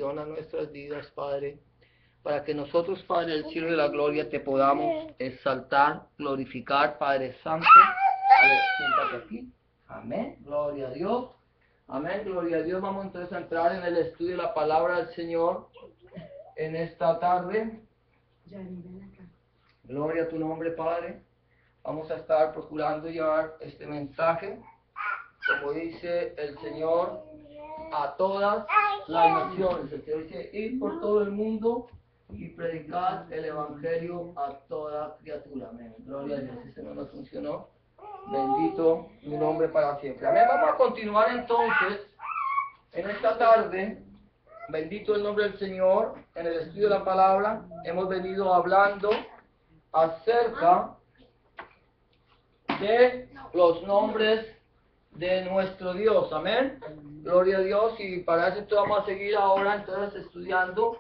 bendición a nuestras vidas, Padre, para que nosotros, Padre del cielo y de la gloria, te podamos exaltar, glorificar, Padre Santo. A ver, siéntate aquí. Amén. Gloria a Dios. Amén. Gloria a Dios. Vamos entonces a entrar en el estudio de la palabra del Señor en esta tarde. Gloria a tu nombre, Padre. Vamos a estar procurando llevar este mensaje, como dice el Señor, a todas las naciones. El Señor dice, ir por todo el mundo y predicar el Evangelio a toda criatura. Amén. Gloria a Dios. Ese no nos funcionó. Bendito mi nombre para siempre. Amén. Vamos a continuar entonces en esta tarde. Bendito el nombre del Señor. En el estudio de la palabra hemos venido hablando acerca de los nombres de nuestro Dios. Amén. Gloria a Dios. Y para eso vamos a seguir ahora entonces estudiando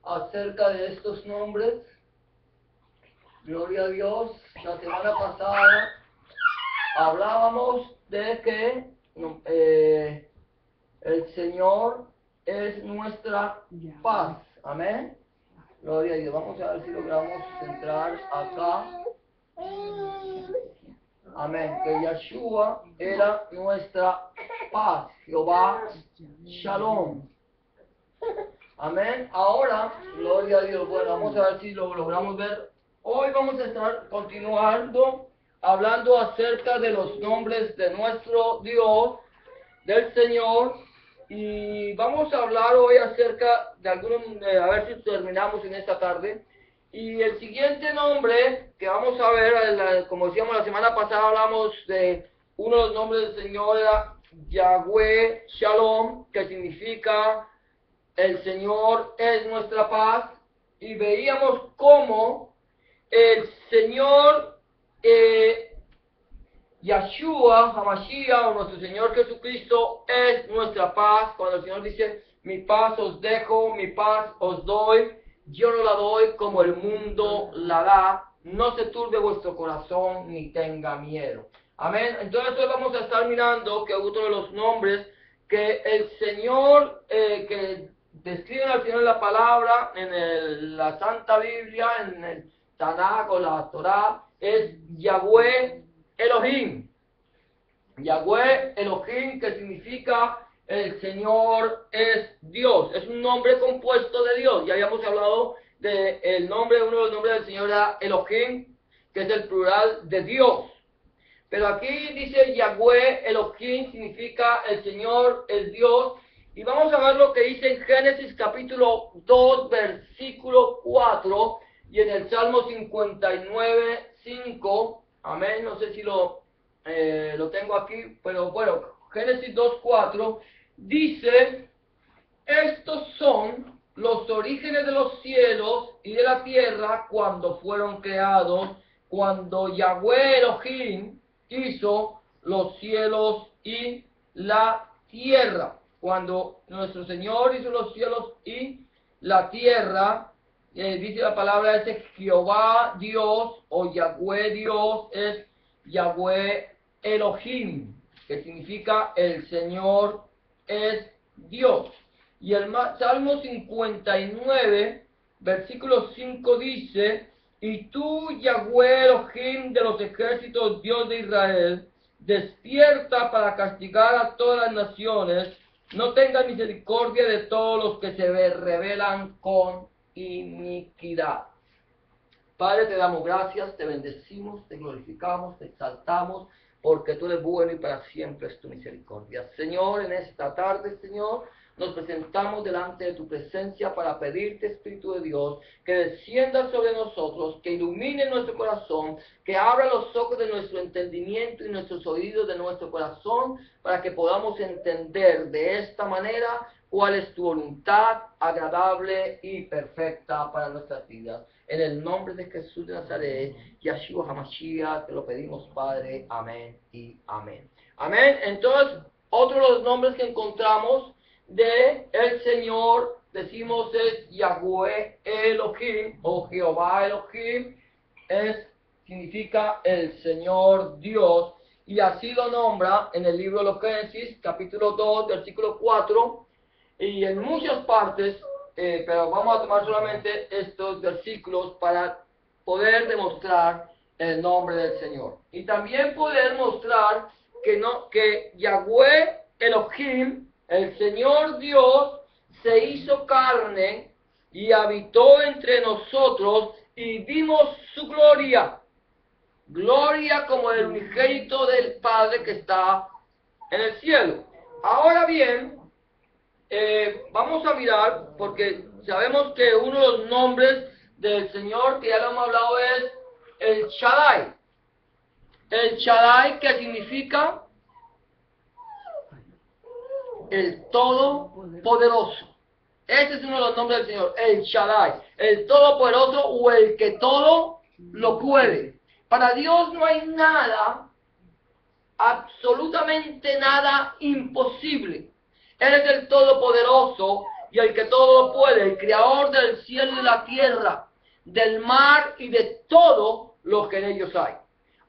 acerca de estos nombres. Gloria a Dios. La semana pasada hablábamos de que el Señor es nuestra paz. Amén. Gloria a Dios. Vamos a ver si logramos entrar acá. Amén. Que Yeshua era nuestra paz. Jehová Shalom. Amén. Ahora, gloria a Dios. Bueno, vamos a ver si lo logramos ver. Hoy vamos a estar continuando hablando acerca de los nombres de nuestro Dios, del Señor. Y vamos a hablar hoy acerca de algunos, a ver si terminamos en esta tarde. Y el siguiente nombre que vamos a ver, como decíamos la semana pasada, hablamos de uno de los nombres del Señor, era Yahweh Shalom, que significa el Señor es nuestra paz. Y veíamos cómo el Señor Yeshua HaMashiach, o nuestro Señor Jesucristo, es nuestra paz. Cuando el Señor dice, mi paz os dejo, mi paz os doy, yo no la doy como el mundo la da, no se turbe vuestro corazón ni tenga miedo. Amén. Entonces hoy vamos a estar mirando que otro de los nombres que el Señor, que describen al Señor en la palabra, en la Santa Biblia, en el Tanakh o la Torah, es Yahweh Elohim. Yahweh Elohim, que significa el Señor es Dios. Es un nombre compuesto de Dios. Ya habíamos hablado de el nombre, uno de los nombres del Señor era Elohim, que es el plural de Dios. Pero aquí dice Yahweh Elohim, significa el Señor es Dios. Y vamos a ver lo que dice en Génesis capítulo 2, versículo 4, y en el Salmo 59, 5. Amén. No sé si lo tengo aquí, pero bueno, Génesis 2, 4 dice, estos son los orígenes de los cielos y de la tierra cuando fueron creados, cuando Yahweh Elohim hizo los cielos y la tierra. Cuando nuestro Señor hizo los cielos y la tierra, dice la palabra, ese Jehová Dios o Yahweh Dios es Yahweh Elohim, que significa el Señor es Dios. Y el Salmo 59, versículo 5 dice, y tú, Yahweh Elohim de los ejércitos, Dios de Israel, despierta para castigar a todas las naciones, no tengas misericordia de todos los que se rebelan con iniquidad. Padre, te damos gracias, te bendecimos, te glorificamos, te exaltamos, porque tú eres bueno y para siempre es tu misericordia. Señor, en esta tarde, Señor, nos presentamos delante de tu presencia para pedirte, Espíritu de Dios, que descienda sobre nosotros, que ilumine nuestro corazón, que abra los ojos de nuestro entendimiento y nuestros oídos de nuestro corazón, para que podamos entender de esta manera cuál es tu voluntad agradable y perfecta para nuestras vidas. En el nombre de Jesús de Nazaret, Yeshua HaMashiach, te lo pedimos, Padre. Amén y amén. Amén. Entonces, otro de los nombres que encontramos de el Señor, decimos es Yahweh Elohim o Jehová Elohim, significa el Señor Dios, y así lo nombra en el libro de los Génesis, capítulo 2, versículo 4, y en muchas partes, pero vamos a tomar solamente estos versículos para poder demostrar el nombre del Señor. Y también poder mostrar que Yahweh Elohim, el Señor Dios, se hizo carne y habitó entre nosotros y vimos su gloria. Gloria como el unigénito del Padre que está en el cielo. Ahora bien, vamos a mirar, porque sabemos que uno de los nombres del Señor, que ya lo hemos hablado, es el Shaddai. El Shaddai, que significa el Todopoderoso. Ese es uno de los nombres del Señor, el Shaddai, el Todopoderoso o el que todo lo puede. Para Dios no hay nada, absolutamente nada imposible. Él es el Todopoderoso y el que todo lo puede, el Creador del cielo y de la tierra, del mar y de todo lo que en ellos hay.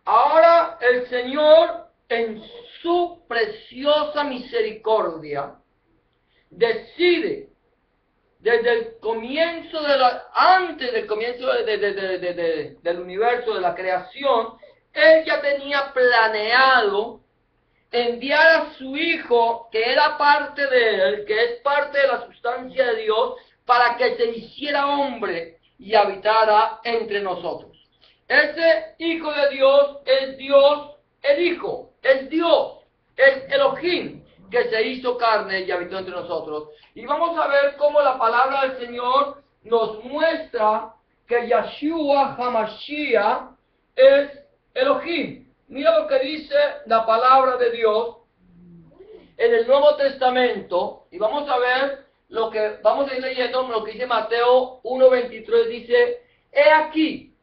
Ahora el Señor, en su preciosa misericordia, decide desde el comienzo antes del comienzo del universo, de la creación, Él ya tenía planeado enviar a su Hijo, que era parte de Él, que es parte de la sustancia de Dios, para que se hiciera hombre y habitara entre nosotros. Ese Hijo de Dios es Dios, el Hijo, es Dios, es Elohim, que se hizo carne y habitó entre nosotros. Y vamos a ver cómo la palabra del Señor nos muestra que Yeshua HaMashiach es Elohim. Mira lo que dice la palabra de Dios en el Nuevo Testamento, y vamos a ver vamos a ir leyendo lo que dice Mateo 1:23, dice: he aquí,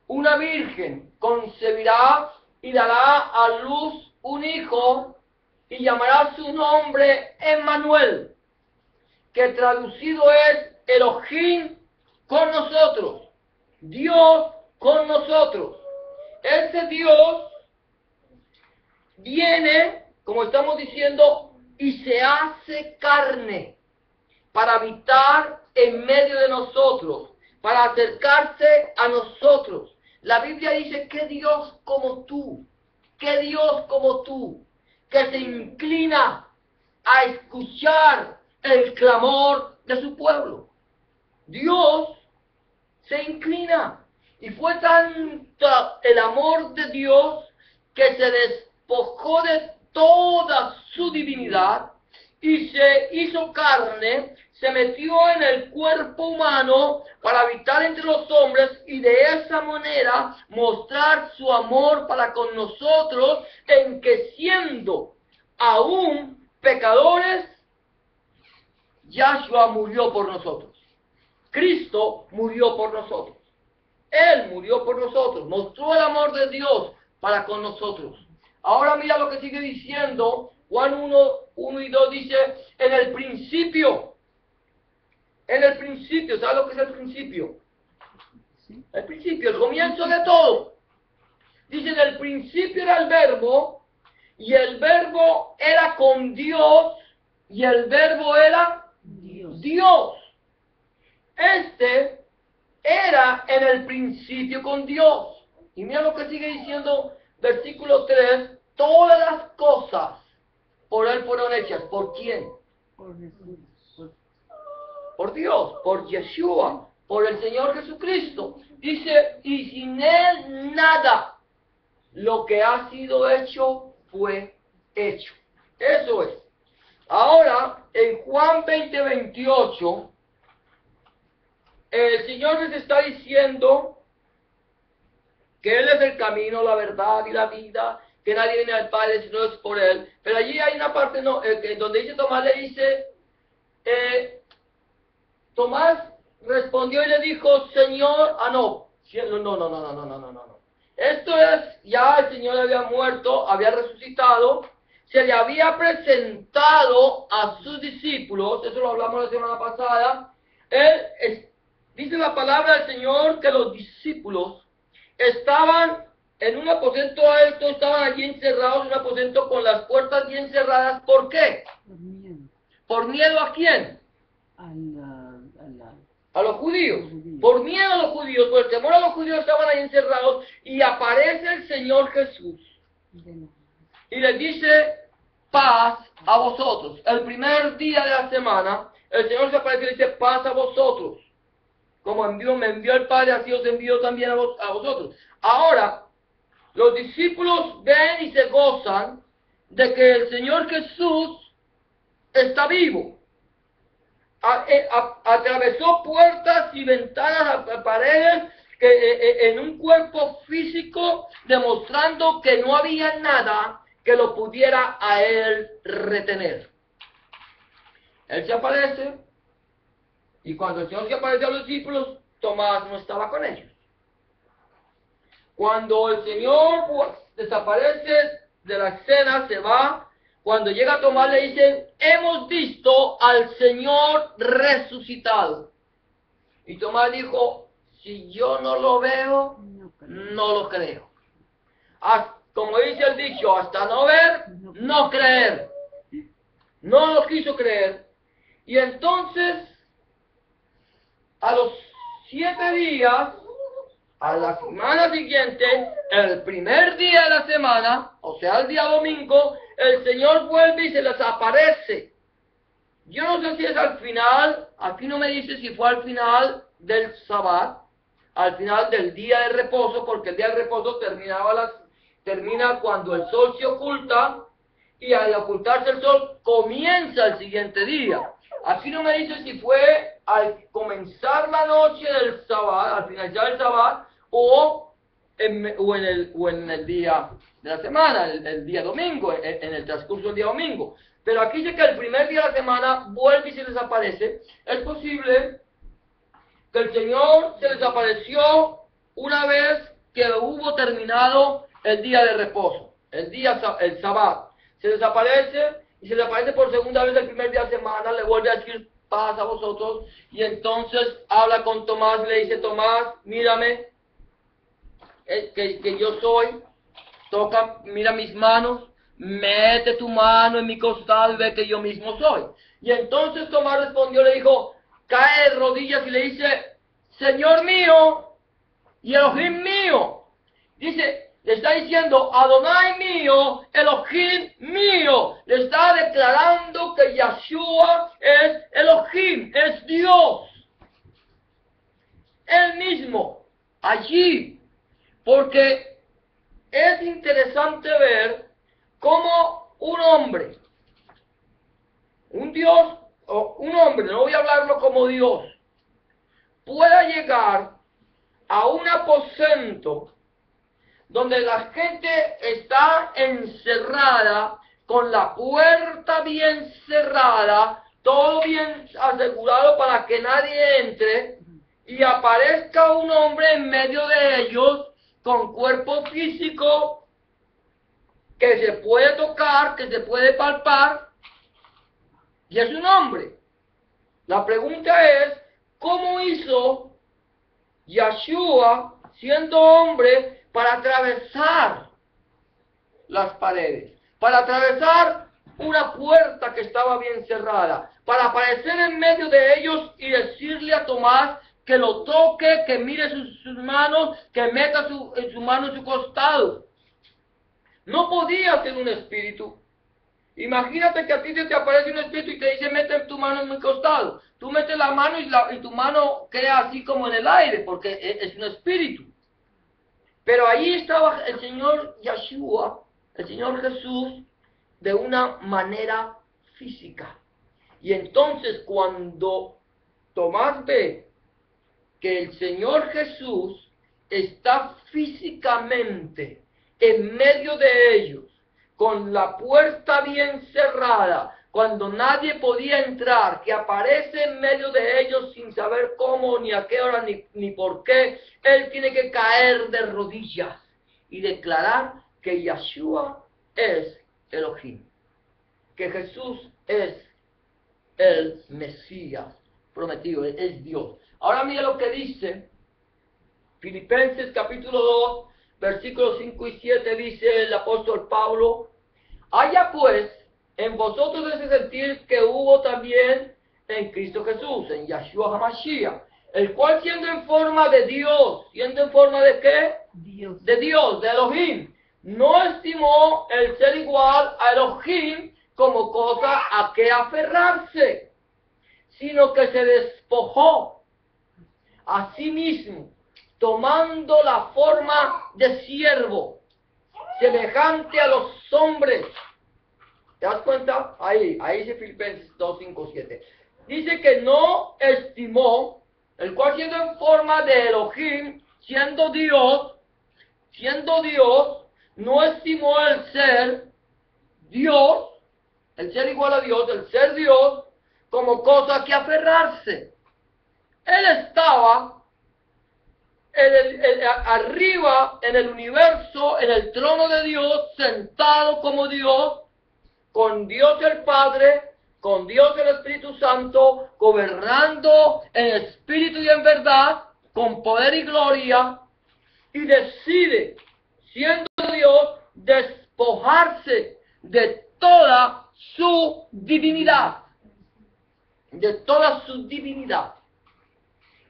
una virgen concebirá y dará a luz un hijo, y llamará su nombre Emmanuel, que traducido es Elohim con nosotros, Dios con nosotros. Ese Dios viene, como estamos diciendo, y se hace carne para habitar en medio de nosotros, para acercarse a nosotros. La Biblia dice: que Dios como tú, que Dios como tú, que se inclina a escuchar el clamor de su pueblo. Dios se inclina. Y fue tanto el amor de Dios que se despojó de toda su divinidad y se hizo carne, se metió en el cuerpo humano para habitar entre los hombres y de esa manera mostrar su amor para con nosotros, en que siendo aún pecadores, Yahshua murió por nosotros. Cristo murió por nosotros. Él murió por nosotros, mostró el amor de Dios para con nosotros. Ahora mira lo que sigue diciendo Juan 1 y 2, dice: en el principio, ¿sabes lo que es el principio? El principio, el comienzo de todo. Dice: en el principio era el verbo, y el verbo era con Dios, y el verbo era Dios. Este era en el principio con Dios. Y mira lo que sigue diciendo versículo 3: todas las cosas por Él fueron hechas. ¿Por quién? Por Jesús. Por Dios, por Yeshua, por el Señor Jesucristo. Dice: y sin Él nada, lo que ha sido hecho, fue hecho. Eso es. Ahora, en Juan 20:28, el Señor les está diciendo que Él es el camino, la verdad y la vida, que nadie viene al Padre si no es por Él. Pero allí hay una parte donde dice Tomás, le dice, Tomás respondió y le dijo: Señor, no. Esto es, ya el Señor había muerto, había resucitado, se le había presentado a sus discípulos, eso lo hablamos la semana pasada. Dice la palabra del Señor que los discípulos estaban en un aposento alto, estaban allí encerrados en un aposento con las puertas bien cerradas. ¿Por qué? ¿Por miedo a quién? A los judíos. Por miedo a los judíos, por el temor a los judíos estaban ahí encerrados y aparece el Señor Jesús y les dice paz a vosotros. El primer día de la semana, el Señor se aparece y le dice paz a vosotros. Como me envió el Padre, así os envío también a vosotros. Ahora, los discípulos ven y se gozan de que el Señor Jesús está vivo. Atravesó puertas y ventanas, paredes, en un cuerpo físico, demostrando que no había nada que lo pudiera a él retener. Él se aparece, y cuando el Señor se aparece a los discípulos, Tomás no estaba con ellos. Cuando el Señor desaparece de la escena, se va. Cuando llega Tomás le dicen, hemos visto al Señor resucitado. Y Tomás dijo, si yo no lo veo, no lo creo. Como dice el dicho, hasta no ver, no creer. No lo quiso creer. Y entonces, a los 7 días, a la semana siguiente, el primer día de la semana, o sea, el día domingo, el Señor vuelve y se les aparece. Yo no sé si es al final, aquí no me dice si fue al final del Sabbat, al final del día de reposo, porque el día de reposo termina cuando el sol se oculta, y al ocultarse el sol comienza el siguiente día. Aquí no me dice si fue al comenzar la noche del Sabbat, al finalizar el Sabbat, o en el día de la semana, el día domingo, en el transcurso del día domingo. Pero aquí dice que el primer día de la semana vuelve y se les aparece. Es posible que el Señor se les apareció una vez que hubo terminado el día de reposo, el Sabbat. Se les aparece y se les aparece por segunda vez el primer día de semana, le vuelve a decir paz a vosotros, y entonces habla con Tomás, le dice, Tomás, mírame, que yo soy, mira mis manos, mete tu mano en mi costado y ve que yo mismo soy. Y entonces Tomás respondió, le dijo, cae de rodillas y le dice, Señor mío y Elohim mío. Dice, le está diciendo, Adonai mío, Elohim mío. Le está declarando que Yahshua es Elohim, es Dios. Él mismo, allí. Porque es interesante ver cómo un hombre, un Dios, o un hombre, no voy a hablarlo como Dios, pueda llegar a un aposento donde la gente está encerrada, con la puerta bien cerrada, todo bien asegurado para que nadie entre, y aparezca un hombre en medio de ellos, con cuerpo físico, que se puede tocar, que se puede palpar, y es un hombre. La pregunta es, ¿cómo hizo Yahshua, siendo hombre, para atravesar las paredes, para atravesar una puerta que estaba bien cerrada, para aparecer en medio de ellos y decirle a Tomás que lo toque, que mire sus manos, que meta su mano en su costado? No podía ser un espíritu. Imagínate que a ti se te aparece un espíritu y te dice, mete tu mano en mi costado. Tú metes la mano y tu mano queda así como en el aire, porque es un espíritu. Pero ahí estaba el Señor Yahshua, el Señor Jesús, de una manera física. Y entonces cuando Tomás ve que el Señor Jesús está físicamente en medio de ellos, con la puerta bien cerrada, cuando nadie podía entrar, que aparece en medio de ellos sin saber cómo, ni a qué hora, ni por qué, él tiene que caer de rodillas y declarar que Yahshua es Elohim, que Jesús es el Mesías prometido, es Dios. Ahora mira lo que dice Filipenses capítulo 2, versículos 5 y 7, dice el apóstol Pablo, haya pues en vosotros ese sentir que hubo también en Cristo Jesús, en Yahshua HaMashiach, el cual siendo en forma de Dios, ¿siendo en forma de qué? Dios. De Dios, de Elohim, no estimó el ser igual a Elohim como cosa a que aferrarse, sino que se despojó a sí mismo, tomando la forma de siervo, semejante a los hombres. ¿Te das cuenta? Ahí dice Filipenses 2, 5, 7. Dice que no estimó, el cual siendo en forma de Elohim, siendo Dios, no estimó el ser Dios, el ser igual a Dios, el ser Dios, como cosa que aferrarse. Él estaba arriba en el universo, en el trono de Dios, sentado como Dios, con Dios el Padre, con Dios el Espíritu Santo, gobernando en espíritu y en verdad, con poder y gloria, y decide, siendo Dios, despojarse de toda su divinidad,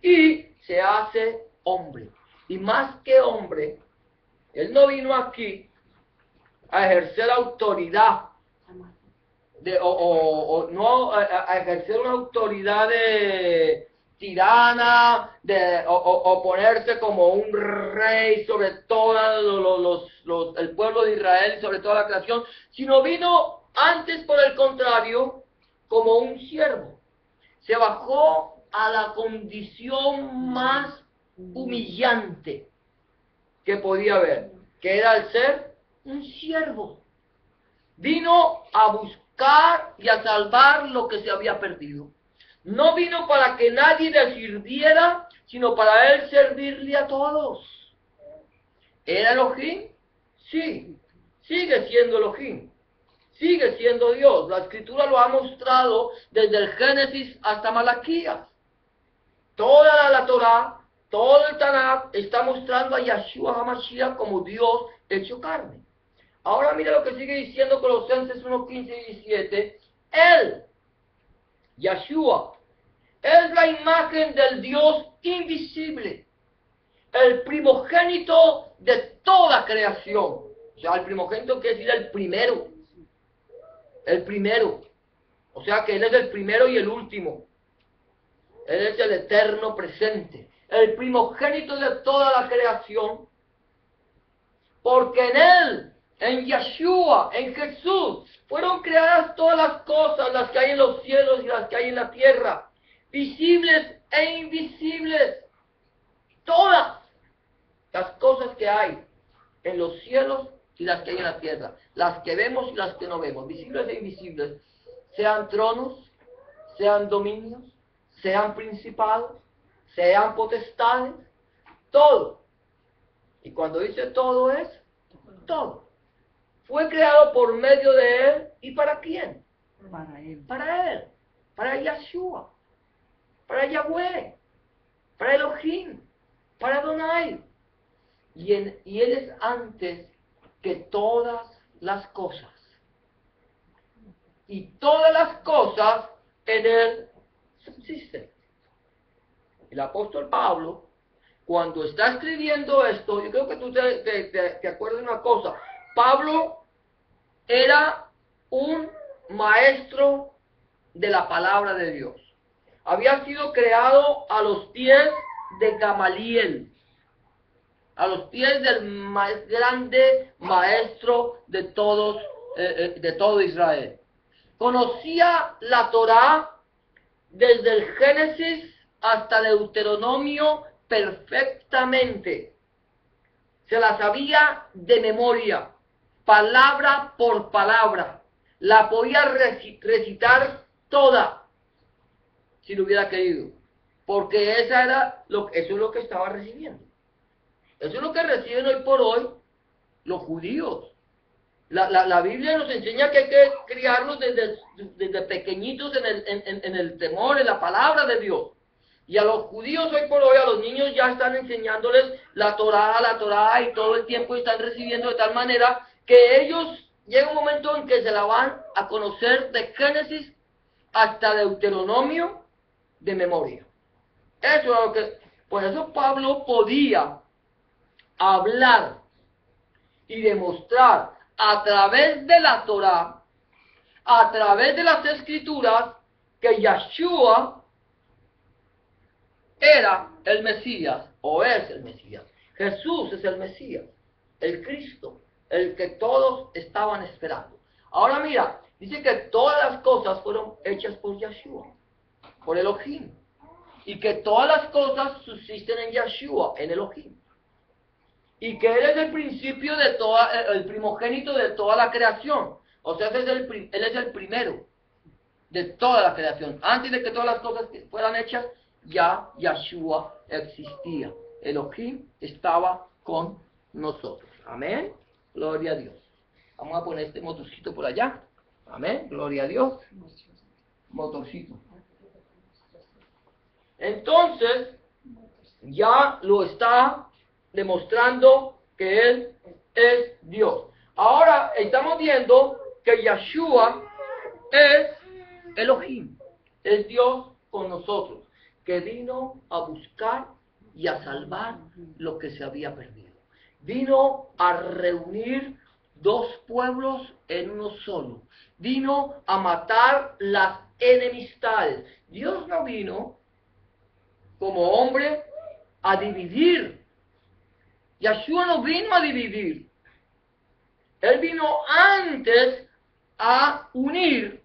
y se hace hombre. Y más que hombre, Él no vino aquí a ejercer autoridad, no a ejercer una autoridad de tirana, o ponerse como un rey sobre todo el pueblo de Israel y sobre toda la creación, sino vino antes, por el contrario, como un siervo. Se bajó a la condición más humillante que podía haber, que era el ser un siervo. Vino a buscar y a salvar lo que se había perdido. No vino para que nadie le sirviera, sino para él servirle a todos. ¿Era Elohim? Sí, sigue siendo Elohim. Sigue siendo Dios. La Escritura lo ha mostrado desde el Génesis hasta Malaquías. Toda la Torá, todo el Tanakh está mostrando a Yahshua HaMashiach como Dios hecho carne. Ahora mira lo que sigue diciendo Colosenses 1, 15 y 17. Él, Yahshua, es la imagen del Dios invisible, el primogénito de toda creación. O sea, el primogénito quiere decir el primero. El primero. O sea que Él es el primero y el último. Él es el eterno presente. El primogénito de toda la creación. Porque en Él, en Yahshua, en Jesús, fueron creadas todas las cosas, las que hay en los cielos y las que hay en la tierra, visibles e invisibles. Todas las cosas que hay en los cielos y las que hay en la tierra, las que vemos y las que no vemos, visibles e invisibles, sean tronos, sean dominios, sean principados, sean potestades, todo. Y cuando dice todo es todo. Fue creado por medio de Él. ¿Y para quién? Para Él. Para Él. Para Yahshua. Para Yahweh. Para Elohim. Para Adonai. Y Él es antes que todas las cosas. Y todas las cosas en Él subsisten. El apóstol Pablo, cuando está escribiendo esto, yo creo que tú te acuerdas de una cosa. Pablo era un maestro de la palabra de Dios. Había sido creado a los pies de Gamaliel, a los pies del más grande maestro de todo Israel. Conocía la Torá desde el Génesis hasta Deuteronomio perfectamente. Se la sabía de memoria, palabra por palabra. La podía recitar toda, si lo hubiera querido. Porque eso es lo que estaba recibiendo. Eso es lo que reciben hoy por hoy los judíos. La Biblia nos enseña que hay que criarlos desde pequeñitos en el temor, en la palabra de Dios. Y a los judíos hoy por hoy, a los niños ya están enseñándoles la Torá y todo el tiempo están recibiendo de tal manera que ellos llega un momento en que se la van a conocer de Génesis hasta Deuteronomio de memoria. Eso es lo que, por eso Pablo podía hablar y demostrar a través de la Torá, a través de las Escrituras, que Yeshua era el Mesías, o es el Mesías. Jesús es el Mesías, el Cristo, el que todos estaban esperando. Ahora mira, dice que todas las cosas fueron hechas por Yeshua, por Elohim, y que todas las cosas subsisten en Yeshua, en Elohim, y que Él es el principio de toda, el primogénito de toda la creación. O sea, Él es el primero de toda la creación. Antes de que todas las cosas fueran hechas, ya Yeshua existía. Elohim estaba con nosotros. Amén. Gloria a Dios. Vamos a poner este motorcito por allá. Amén. Gloria a Dios. Motorcito. Entonces, ya lo está demostrando que Él es Dios. Ahora estamos viendo que Yeshua es Elohim, es Dios con nosotros, que vino a buscar y a salvar lo que se había perdido. Vino a reunir dos pueblos en uno solo. Vino a matar las enemistades. Dios no vino como hombre a dividir. Yeshua no vino a dividir. Él vino antes a unir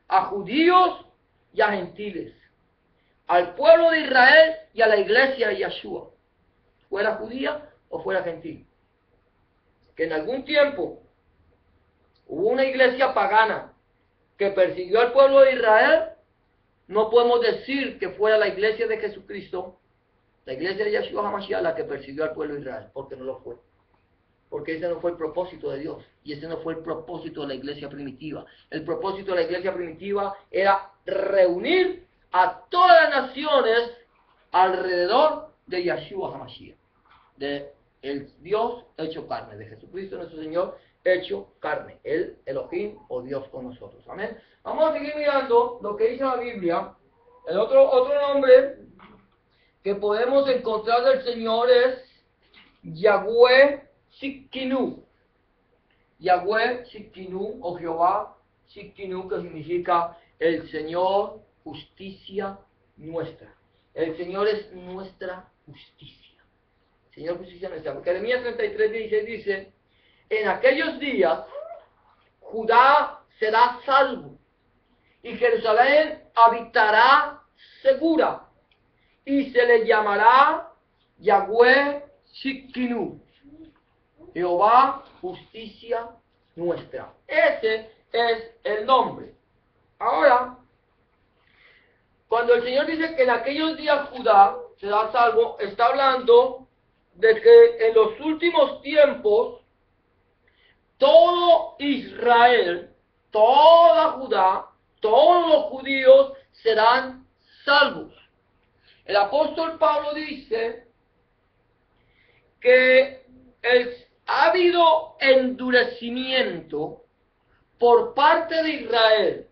a judíos y a gentiles, al pueblo de Israel y a la iglesia de Yeshua, fuera judía o fuera gentil. Que en algún tiempo hubo una iglesia pagana que persiguió al pueblo de Israel, no podemos decir que fuera la iglesia de Jesucristo, la iglesia de Yeshua HaMashiach, la que persiguió al pueblo de Israel, porque no lo fue. Porque ese no fue el propósito de Dios, y ese no fue el propósito de la iglesia primitiva. El propósito de la iglesia primitiva era reunir a todas las naciones alrededor de Yeshua HaMashiach, de el Dios hecho carne, de Jesucristo nuestro Señor hecho carne, el Elohim o Dios con nosotros. Amén. Vamos a seguir mirando lo que dice la Biblia. El otro nombre que podemos encontrar del Señor es Yahweh Tsidkenu. Yahweh Tsidkenu o Jehová Tsidkenu, que significa el Señor justicia nuestra. El Señor es nuestra justicia. Señor justicia nuestra. Porque Jeremías 33:16 dice: en aquellos días Judá será salvo y Jerusalén habitará segura y se le llamará Yahweh Tsidkenu, Jehová justicia nuestra. Ese es el nombre. Ahora, cuando el Señor dice que en aquellos días Judá será salvo, está hablando de que en los últimos tiempos todo Israel, toda Judá, todos los judíos serán salvos. El apóstol Pablo dice que ha habido endurecimiento por parte de Israel.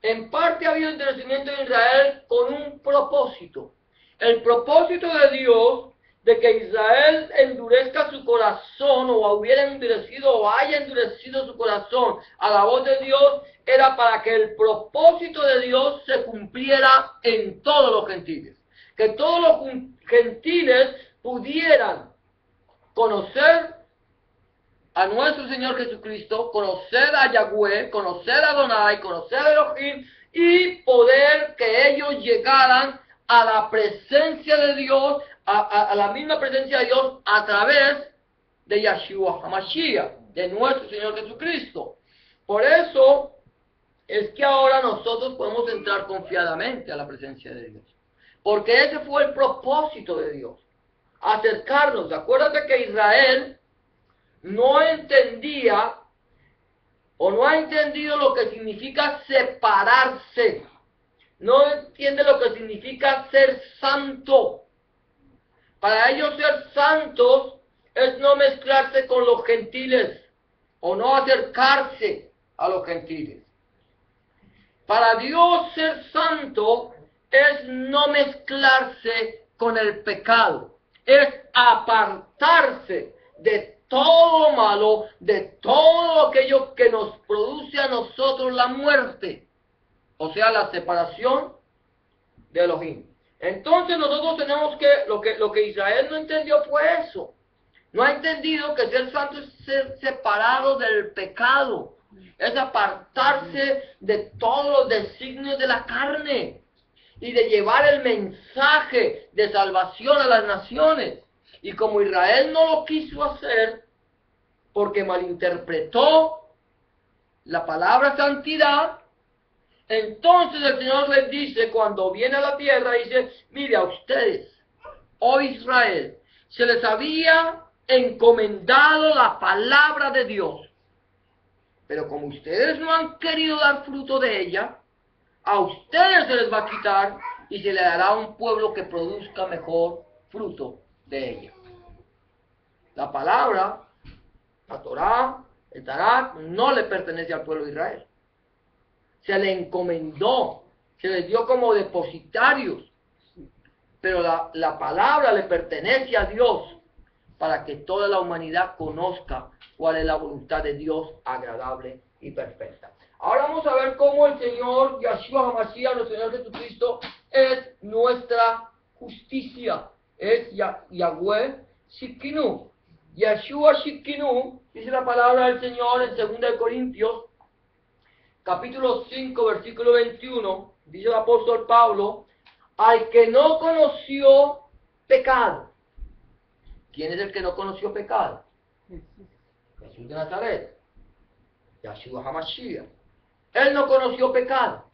En parte ha habido endurecimiento en Israel con un propósito. El propósito de Dios de que Israel endurezca su corazón, o hubiera endurecido o haya endurecido su corazón a la voz de Dios, era para que el propósito de Dios se cumpliera en todos los gentiles. Que todos los gentiles pudieran conocer a nuestro Señor Jesucristo, conocer a Yahweh, conocer a Adonai, conocer a Elohim, y poder que ellos llegaran a la presencia de Dios, a la misma presencia de Dios a través de Yeshua HaMashiach, de nuestro Señor Jesucristo. Por eso es que ahora nosotros podemos entrar confiadamente a la presencia de Dios, porque ese fue el propósito de Dios, acercarnos. Acuérdate que Israel no entendía o no ha entendido lo que significa separarse, no entiende lo que significa ser santo. Para ellos ser santos es no mezclarse con los gentiles o no acercarse a los gentiles. Para Dios ser santo es no mezclarse con el pecado, es apartarse de todo lo malo, de todo aquello que nos produce a nosotros la muerte, o sea, la separación de Elohim. Entonces nosotros tenemos que, lo que Israel no entendió fue eso. No ha entendido que ser santo es ser separado del pecado, es apartarse de todos los designios de la carne y de llevar el mensaje de salvación a las naciones. Y como Israel no lo quiso hacer, porque malinterpretó la palabra santidad, entonces el Señor les dice, cuando viene a la tierra, dice, mire, a ustedes, oh Israel, se les había encomendado la palabra de Dios, pero como ustedes no han querido dar fruto de ella, a ustedes se les va a quitar y se le dará a un pueblo que produzca mejor fruto de ella. La palabra, la Torá, el Tanakh, no le pertenece al pueblo de Israel. Se le encomendó, se les dio como depositarios, pero la palabra le pertenece a Dios para que toda la humanidad conozca cuál es la voluntad de Dios agradable y perfecta. Ahora vamos a ver cómo el Señor Yahshua HaMashiach, nuestro Señor Jesucristo, es nuestra justicia. Es Yahweh Shikinu. Yahshua Shikinu, dice la palabra del Señor en 2 Corintios, capítulo 5, versículo 21, dice el apóstol Pablo, al que no conoció pecado. ¿Quién es el que no conoció pecado? Jesús de Nazaret, Yahshua HaMashiach. Él no conoció pecado.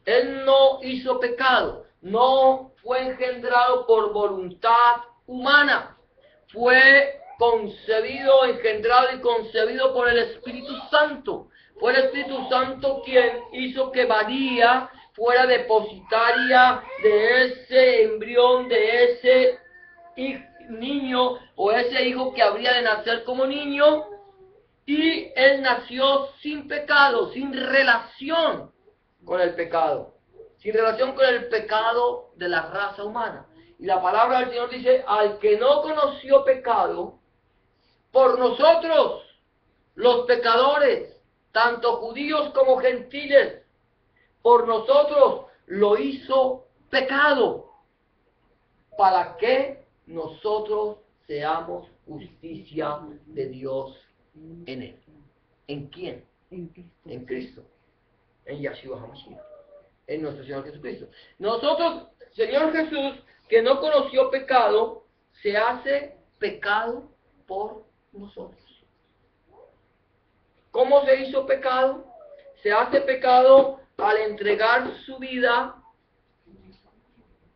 Él no hizo pecado. No fue engendrado por voluntad humana. Fue concebido, engendrado y concebido por el Espíritu Santo. Fue el Espíritu Santo quien hizo que María fuera depositaria de ese embrión, de ese niño o ese hijo que habría de nacer como niño, y él nació sin pecado, sin relación con el pecado, sin relación con el pecado de la raza humana. Y la palabra del Señor dice, al que no conoció pecado, por nosotros, los pecadores, tanto judíos como gentiles, por nosotros lo hizo pecado, para que nosotros seamos justicia de Dios en él. ¿En quién? En Cristo. En Cristo. En Yahshua HaMashiach. En nuestro Señor Jesucristo. Nosotros, Señor Jesús, que no conoció pecado, se hace pecado por nosotros. ¿Cómo se hizo pecado? Se hace pecado al entregar su vida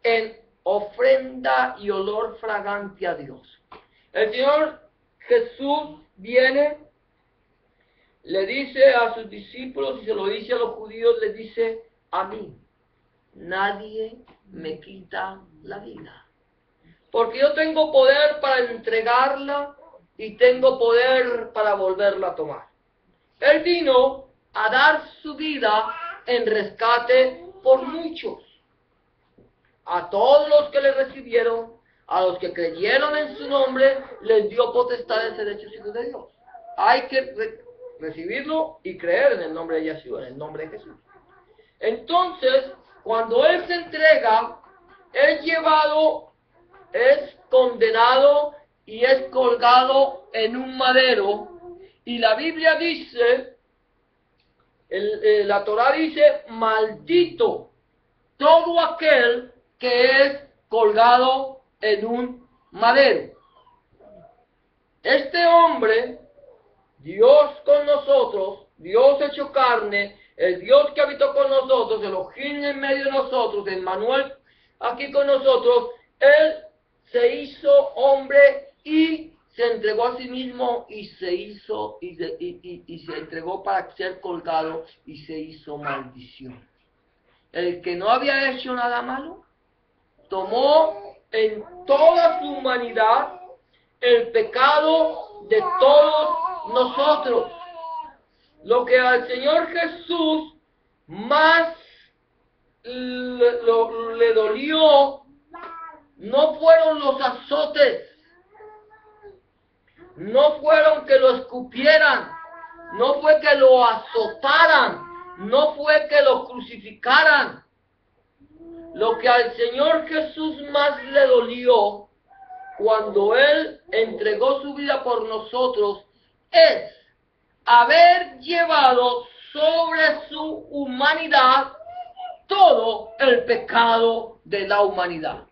en ofrenda y olor fragante a Dios. El Señor Jesús viene, le dice a sus discípulos y se lo dice a los judíos, les dice, a mí nadie me quita la vida, porque yo tengo poder para entregarla y tengo poder para volverla a tomar. Él vino a dar su vida en rescate por muchos. A todos los que le recibieron, a los que creyeron en su nombre, les dio potestad de ser hechos hijos de Dios. Hay que recibirlo y creer en el nombre de Yahshua, en el nombre de Jesús. Entonces, cuando Él se entrega, es llevado, es condenado y es colgado en un madero. Y la Biblia dice, la Torá dice, maldito todo aquel que es colgado en un madero. Este hombre, Dios con nosotros, Dios hecho carne, el Dios que habitó con nosotros, Elohim en medio de nosotros, Emmanuel aquí con nosotros, Él se hizo hombre y se entregó a sí mismo y se hizo y se entregó para ser colgado y se hizo maldición. El que no había hecho nada malo tomó en toda su humanidad el pecado de todos nosotros. Lo que al Señor Jesús más le dolió no fueron los azotes, no fueron que lo escupieran, no fue que lo azotaran, no fue que lo crucificaran. Lo que al Señor Jesús más le dolió cuando Él entregó su vida por nosotros es haber llevado sobre su humanidad todo el pecado de la humanidad.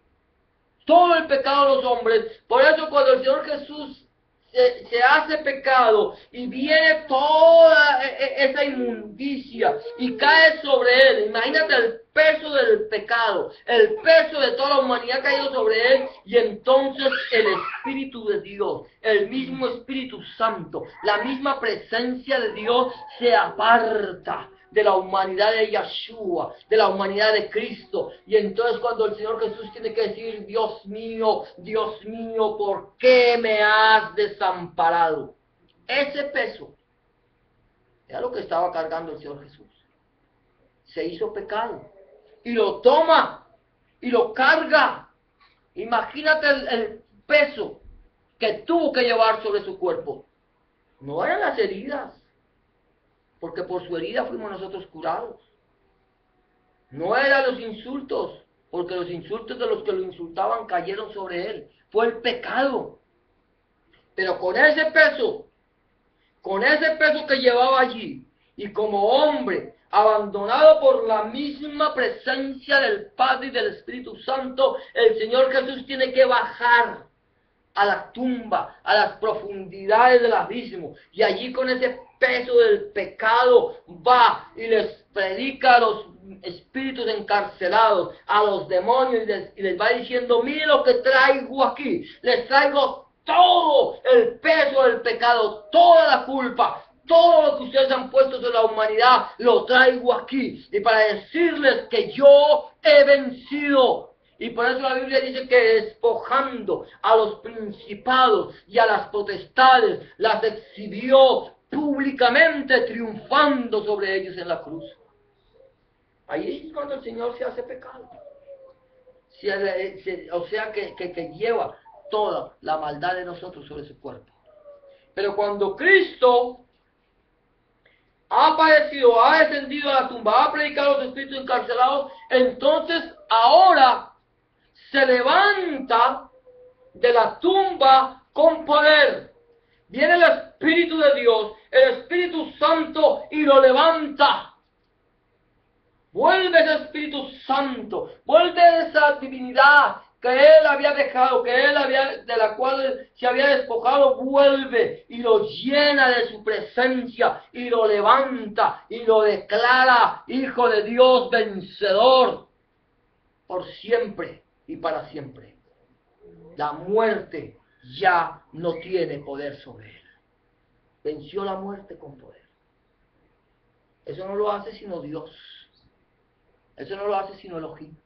Todo el pecado de los hombres. Por eso cuando el Señor Jesús se hace pecado y viene toda esa inmundicia y cae sobre Él. Imagínate el peso del pecado, el peso de toda la humanidad caído sobre Él, y entonces el Espíritu de Dios, el mismo Espíritu Santo, la misma presencia de Dios se aparta de la humanidad de Yeshua, de la humanidad de Cristo. Y entonces cuando el Señor Jesús tiene que decir, Dios mío, ¿por qué me has desamparado? Ese peso era lo que estaba cargando el Señor Jesús. Se hizo pecado y lo toma y lo carga. Imagínate el peso que tuvo que llevar sobre su cuerpo. No eran las heridas, porque por su herida fuimos nosotros curados. No eran los insultos, porque los insultos de los que lo insultaban cayeron sobre él. Fue el pecado. Pero con ese peso que llevaba allí, y como hombre, abandonado por la misma presencia del Padre y del Espíritu Santo, el Señor Jesús tiene que bajar a la tumba, a las profundidades del abismo, y allí con ese peso del pecado va y les predica a los espíritus encarcelados, a los demonios, y les va diciendo, mire lo que traigo aquí, les traigo todo el peso del pecado, toda la culpa, todo lo que ustedes han puesto sobre la humanidad, lo traigo aquí, y para decirles que yo he vencido. Y por eso la Biblia dice que despojando a los principados y a las potestades, las exhibió públicamente, triunfando sobre ellos en la cruz. Ahí es cuando el Señor se hace pecado. O sea que lleva toda la maldad de nosotros sobre su cuerpo. Pero cuando Cristo ha padecido, ha descendido a la tumba, ha predicado a los espíritus encarcelados, entonces ahora se levanta de la tumba con poder. Viene el Espíritu de Dios, el Espíritu Santo, y lo levanta. Vuelve ese Espíritu Santo, vuelve esa divinidad que Él había dejado, de la cual se había despojado, vuelve y lo llena de su presencia, y lo levanta, y lo declara Hijo de Dios vencedor, por siempre y para siempre. La muerte ya no tiene poder sobre él. Venció la muerte con poder. Eso no lo hace sino Dios. Eso no lo hace sino Elohim.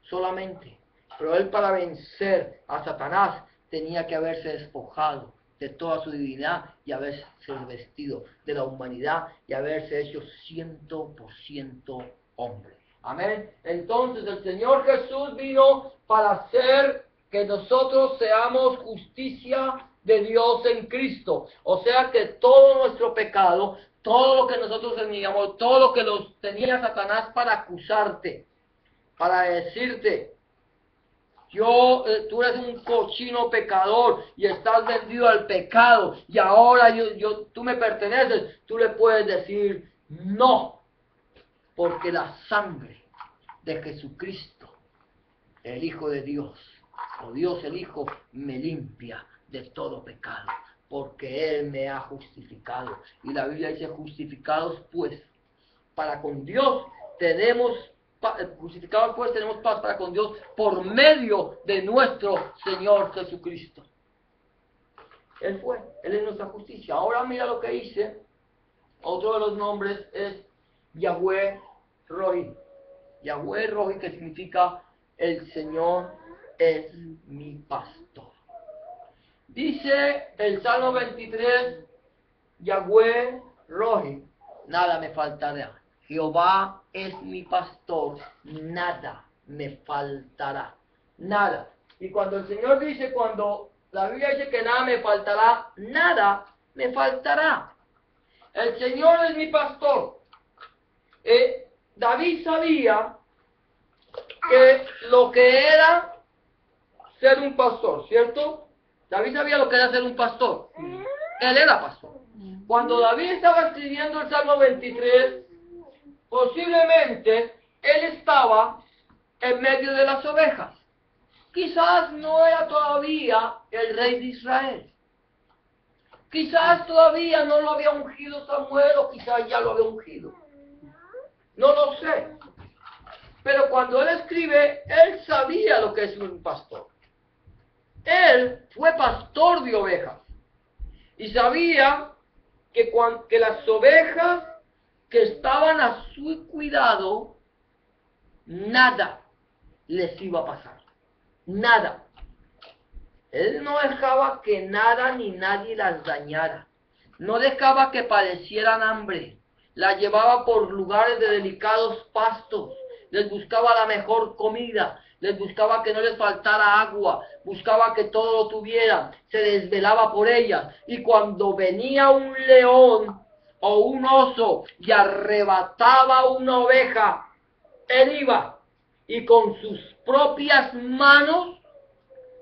Solamente. Pero él, para vencer a Satanás, tenía que haberse despojado de toda su divinidad y haberse vestido de la humanidad y haberse hecho 100% hombre. Amén. Entonces el Señor Jesús vino para hacer que nosotros seamos justicia de Dios en Cristo. O sea que todo nuestro pecado, todo lo que nosotros teníamos, todo lo que tenía Satanás para acusarte, para decirte, tú eres un cochino pecador y estás vendido al pecado y ahora tú me perteneces, tú le puedes decir no. Porque la sangre de Jesucristo, el Hijo de Dios, o Dios el Hijo, me limpia de todo pecado, porque Él me ha justificado. Y la Biblia dice, justificados pues, para con Dios tenemos paz para con Dios por medio de nuestro Señor Jesucristo. Él es nuestra justicia. Ahora mira lo que dice, otro de los nombres es Yahweh Rohi. Yahweh Rohi, que significa el Señor es mi pastor. Dice el Salmo 23, Yahweh Roji, nada me faltará. Jehová es mi pastor, nada me faltará. Nada. Y cuando el Señor dice, cuando la Biblia dice que nada me faltará, nada me faltará. El Señor es mi pastor. David sabía que lo que era ser un pastor, ¿cierto? David sabía lo que era ser un pastor. Él era pastor. Cuando David estaba escribiendo el Salmo 23, posiblemente él estaba en medio de las ovejas. Quizás no era todavía el rey de Israel. Quizás todavía no lo había ungido Samuel, o quizás ya lo había ungido. No lo sé. Pero cuando él escribe, él sabía lo que es un pastor. Él fue pastor de ovejas. Y sabía que las ovejas que estaban a su cuidado, nada les iba a pasar. Nada. Él no dejaba que nada ni nadie las dañara. No dejaba que padecieran hambre. Las llevaba por lugares de delicados pastos. Les buscaba la mejor comida. Les buscaba que no les faltara agua. Buscaba que todo lo tuvieran. Se desvelaba por ellas. Y cuando venía un león o un oso y arrebataba una oveja, él iba y con sus propias manos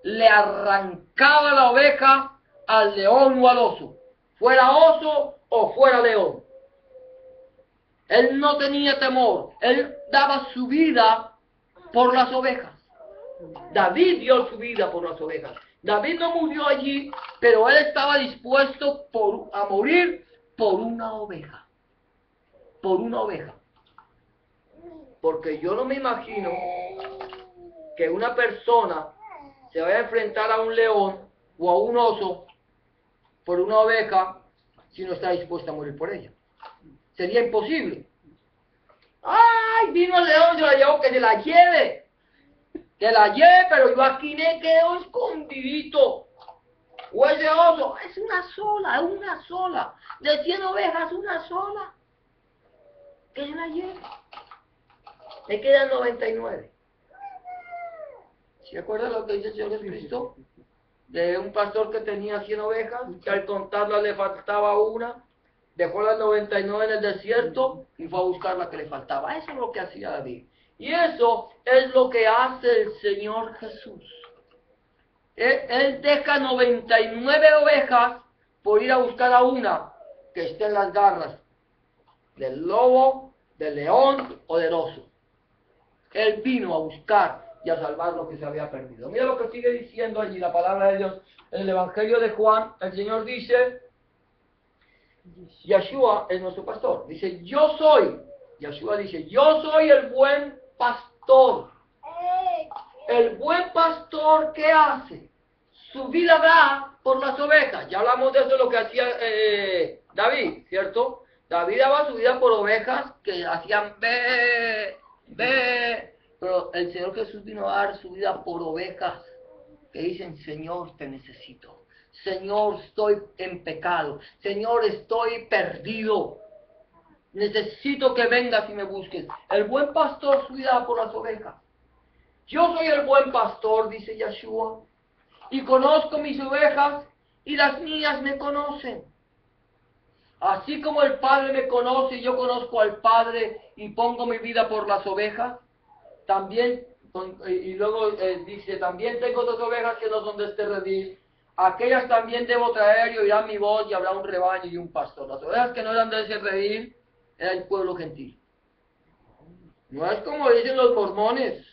le arrancaba la oveja al león o al oso, fuera oso o fuera león. Él no tenía temor, él daba su vida por las ovejas. David dio su vida por las ovejas. David no murió allí, pero él estaba dispuesto a morir por una oveja. Por una oveja. Porque yo no me imagino que una persona se vaya a enfrentar a un león o a un oso por una oveja si no está dispuesta a morir por ella. Sería imposible. ¡Ay! Vino el león, yo la llevo, que se la lleve. Que la lleve, pero yo aquí me quedo escondidito. O ese oso, es una sola. De 100 ovejas, una sola. Que se la lleve. Me quedan 99. ¿Se acuerdan lo que dice el Señor Jesucristo? De un pastor que tenía 100 ovejas, que al contarlas le faltaba una, dejó las 99 en el desierto y fue a buscar la que le faltaba. Eso es lo que hacía David. Y eso es lo que hace el Señor Jesús. Él deja 99 ovejas por ir a buscar a una que esté en las garras del lobo, del león o del oso. Él vino a buscar y a salvar lo que se había perdido. Mira lo que sigue diciendo allí la palabra de Dios. En el Evangelio de Juan, el Señor dice, Yeshua es nuestro pastor. Dice, Yeshua dice, yo soy el buen pastor. El buen pastor, ¿qué hace? Su vida da por las ovejas. Ya hablamos de eso, lo que hacía David, ¿cierto? David daba su vida por ovejas que hacían ve. Pero el Señor Jesús vino a dar su vida por ovejas que dicen, Señor, te necesito. Señor, estoy en pecado. Señor, estoy perdido. Necesito que vengas y me busques. El buen pastor su vida por las ovejas. Yo soy el buen pastor, dice Yeshua, y conozco mis ovejas y las mías me conocen. Así como el Padre me conoce y yo conozco al Padre y pongo mi vida por las ovejas, también, y luego dice, también tengo otras ovejas que no son de este redil, aquellas también debo traer y oirán mi voz y habrá un rebaño y un pastor. Las ovejas que no eran de ese redil era el pueblo gentil. No es como dicen los mormones,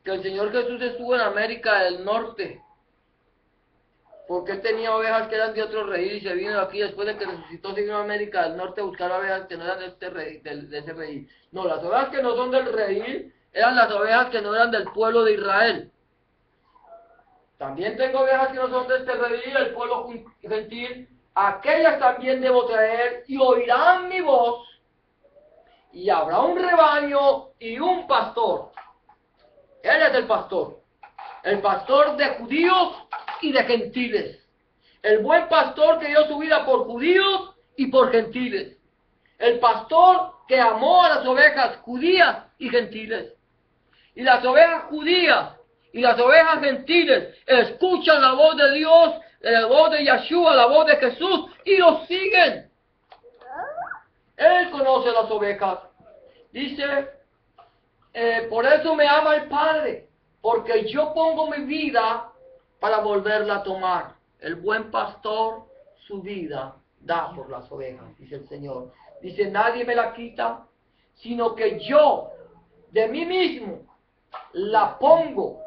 que el Señor Jesús estuvo en América del Norte, porque él tenía ovejas que eran de otro redil y se vino aquí después de que resucitó, se vino a América del Norte a buscar ovejas que no eran de, este redil, de ese redil. No, las ovejas que no son del redil eran las ovejas que no eran del pueblo de Israel. También tengo ovejas que no son de este redil, el pueblo gentil, aquellas también debo traer y oirán mi voz y habrá un rebaño y un pastor. Él es el pastor de judíos y de gentiles. El buen pastor que dio su vida por judíos y por gentiles. El pastor que amó a las ovejas judías y gentiles. Y las ovejas judías y las ovejas gentiles escuchan la voz de Dios, la voz de Yeshua, la voz de Jesús y los siguen. Él conoce las ovejas. Dice, por eso me ama el Padre, porque yo pongo mi vida para volverla a tomar. El buen pastor su vida da por las ovejas, dice el Señor. Dice, nadie me la quita, sino que yo, de mí mismo, la pongo.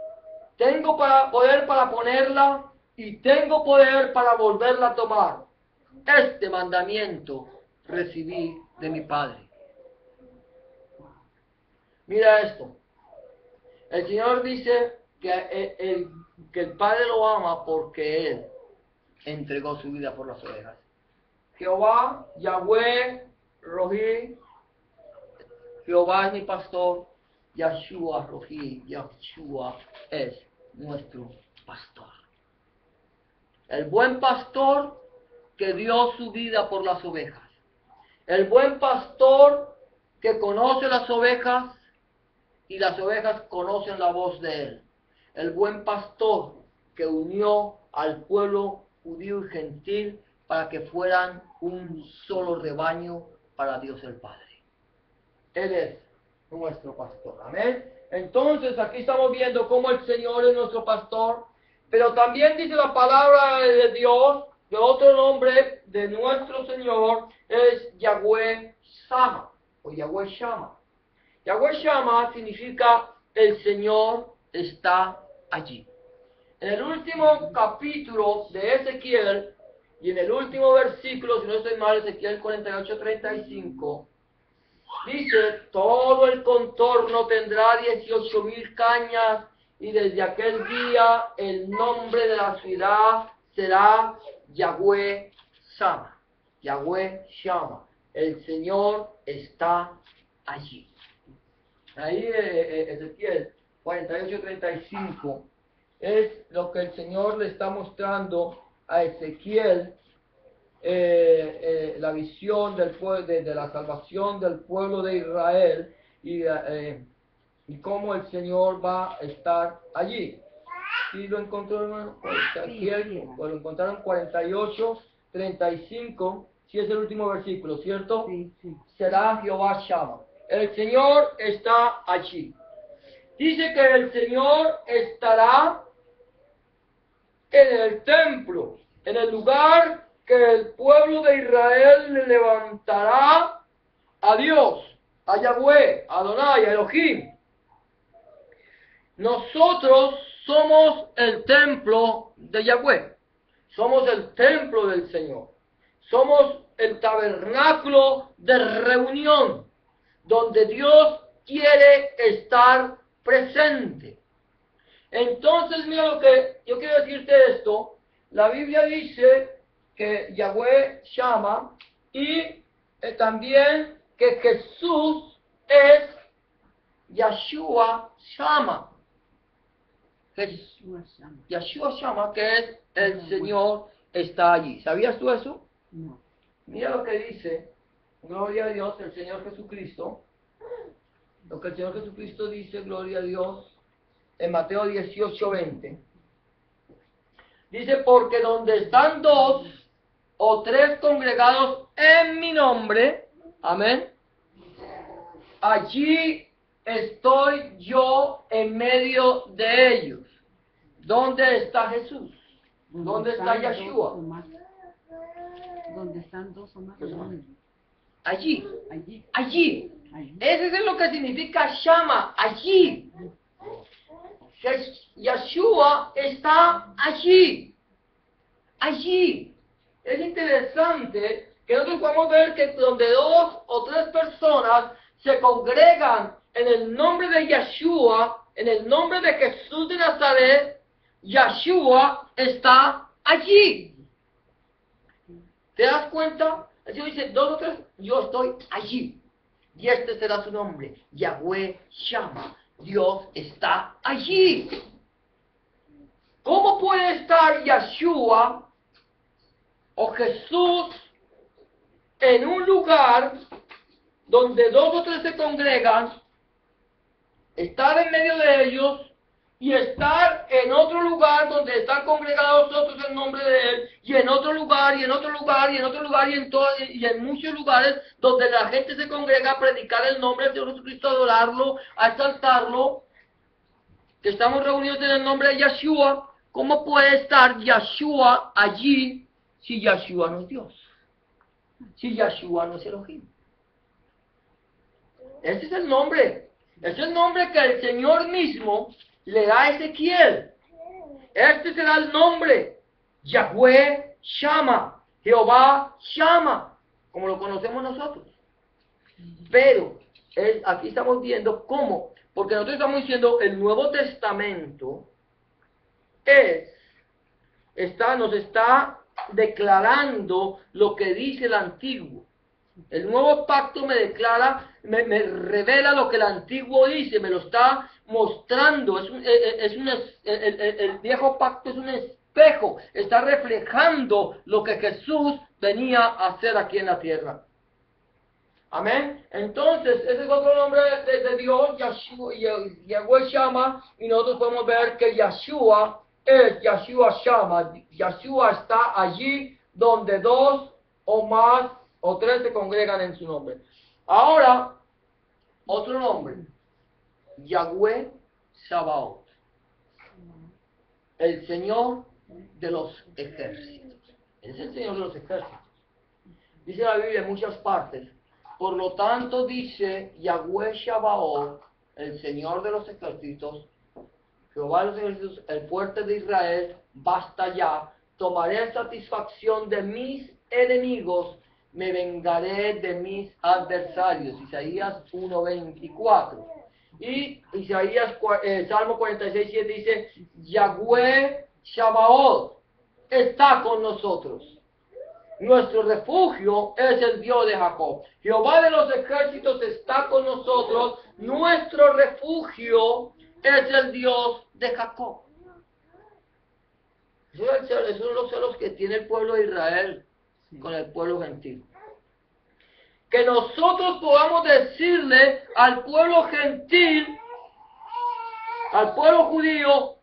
Tengo poder para ponerla y tengo poder para volverla a tomar. Este mandamiento recibí de mi Padre. Mira esto. El Señor dice que el Padre lo ama porque Él entregó su vida por las ovejas. Jehová, Yahweh, Rohi, Jehová es mi pastor, Yeshua, Rohi, Yeshua es nuestro pastor. El buen pastor que dio su vida por las ovejas. El buen pastor que conoce las ovejas y las ovejas conocen la voz de él. El buen pastor que unió al pueblo judío y gentil para que fueran un solo rebaño para Dios el Padre. Él es nuestro pastor. Amén. Entonces aquí estamos viendo cómo el Señor es nuestro pastor, pero también dice la palabra de Dios, que otro nombre de nuestro Señor es Yahweh Sama o Yahweh Shama. Yahweh Shama significa el Señor está allí. En el último capítulo de Ezequiel y en el último versículo, si no estoy mal, Ezequiel 48:35, dice, todo el contorno tendrá 18,000 cañas y desde aquel día el nombre de la ciudad será Yahweh Shama. Yahweh Shama. El Señor está allí. Ahí Ezequiel 48:35 es lo que el Señor le está mostrando a Ezequiel, la visión del pueblo, de la salvación del pueblo de Israel y cómo el Señor va a estar allí. ¿Sí lo encontró, hermano? Ezequiel, lo encontraron 48:35, si es el último versículo, ¿cierto? Sí, sí. Será Jehová Shama. El Señor está allí. Dice que el Señor estará en el templo, en el lugar que el pueblo de Israel le levantará a Dios, a Yahweh, a Adonai, a Elohim. Nosotros somos el templo de Yahweh, somos el templo del Señor, somos el tabernáculo de reunión, donde Dios quiere estar presente. Entonces, mira lo que yo quiero decirte esto. La Biblia dice que Yahweh llama y también que Jesús es Yeshua llama. Yeshua llama, que es el Señor está allí. ¿Sabías tú eso? No. Mira lo que dice, gloria a Dios, el Señor Jesucristo. Lo que el Señor Jesucristo dice, gloria a Dios, en Mateo 18:20. Dice, porque donde están 2 o 3 congregados en mi nombre, amén, allí estoy yo en medio de ellos. ¿Dónde está Jesús? ¿Dónde está Yeshua? Donde están 2 o más. Allí. Allí. Allí. Allí. Ese es lo que significa Shama, allí. Yeshua está allí. Allí. Es interesante que nosotros podemos ver que donde 2 o 3 personas se congregan en el nombre de Yeshua, en el nombre de Jesús de Nazaret, Yeshua está allí. ¿Te das cuenta? El Señor dice, 2 o 3, yo estoy allí. Y este será su nombre, Yahweh Shama. Dios está allí. ¿Cómo puede estar Yeshua o Jesús en un lugar donde dos o tres se congregan, estar en medio de ellos y estar en otro lugar donde están congregados otros en nombre de Él, y en otro lugar, y en otro lugar, y en otro lugar, y en muchos lugares donde la gente se congrega a predicar el nombre de Dios Jesucristo, a adorarlo, a exaltarlo, que estamos reunidos en el nombre de Yeshua. ¿Cómo puede estar Yeshua allí si Yeshua no es Dios? Si Yeshua no es Elohim. Ese es el nombre. Ese es el nombre que el Señor mismo le da a Ezequiel. Este será el nombre. Yahweh Shama. Jehová Shama. Como lo conocemos nosotros. Pero aquí estamos viendo cómo. Porque nosotros estamos diciendo el Nuevo Testamento nos está declarando lo que dice el Antiguo. El Nuevo Pacto me declara, me revela lo que el Antiguo dice, me lo está mostrando. El Viejo Pacto es un espejo, está reflejando lo que Jesús venía a hacer aquí en la tierra. Amén. Entonces, ese es otro nombre de Dios, Yahweh Shama, y nosotros podemos ver que Yeshua es Yeshua Shama. Yeshua está allí donde dos o más o tres se congregan en su nombre. Ahora, otro nombre, Yahweh Sabaoth, el Señor de los ejércitos. Es el Señor de los ejércitos. Dice la Biblia en muchas partes. Por lo tanto, dice Yahweh Sabaoth, el Señor de los ejércitos, Jehová de los ejércitos, el fuerte de Israel, basta ya, tomaré satisfacción de mis enemigos, me vengaré de mis adversarios. Isaías 1:24. Y Isaías, Salmo 46:7 dice, Yahweh Sabaoth está con nosotros. Nuestro refugio es el Dios de Jacob. Jehová de los ejércitos está con nosotros. Nuestro refugio es el Dios de Jacob. Esos son los celos que tiene el pueblo de Israel con el pueblo gentil. Que nosotros podamos decirle al pueblo gentil, al pueblo judío,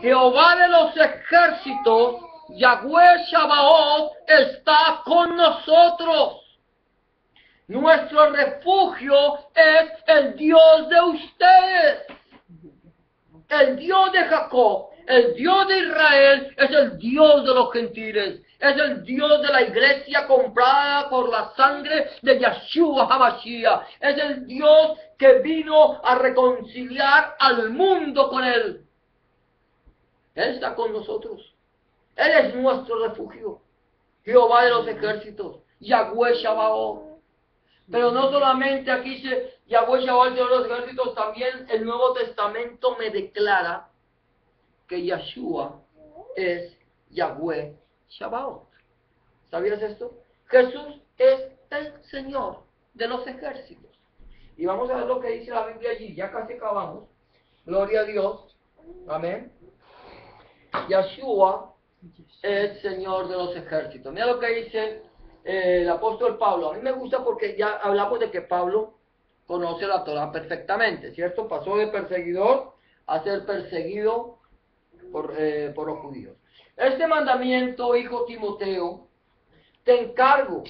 Jehová de los ejércitos, Yahweh Sabaoth está con nosotros. Nuestro refugio es el Dios de ustedes. El Dios de Jacob, el Dios de Israel es el Dios de los gentiles. Es el Dios de la iglesia comprada por la sangre de Yeshua HaMashiach. Es el Dios que vino a reconciliar al mundo con Él. Él está con nosotros. Él es nuestro refugio. Jehová de los ejércitos, Yahweh Sabaoth. Pero no solamente aquí dice Yahweh Sabaoth de los ejércitos, también el Nuevo Testamento me declara que Yeshua es Yahweh Sabaoth. ¿Sabías esto? Jesús es el Señor de los ejércitos. Y vamos a ver lo que dice la Biblia allí. Ya casi acabamos. Gloria a Dios. Amén. Yeshua es Señor de los ejércitos. Mira lo que dice el apóstol Pablo. A mí me gusta porque ya hablamos de que Pablo conoce la Torah perfectamente, ¿cierto? Pasó de perseguidor a ser perseguido por los judíos. Este mandamiento, hijo Timoteo, te encargo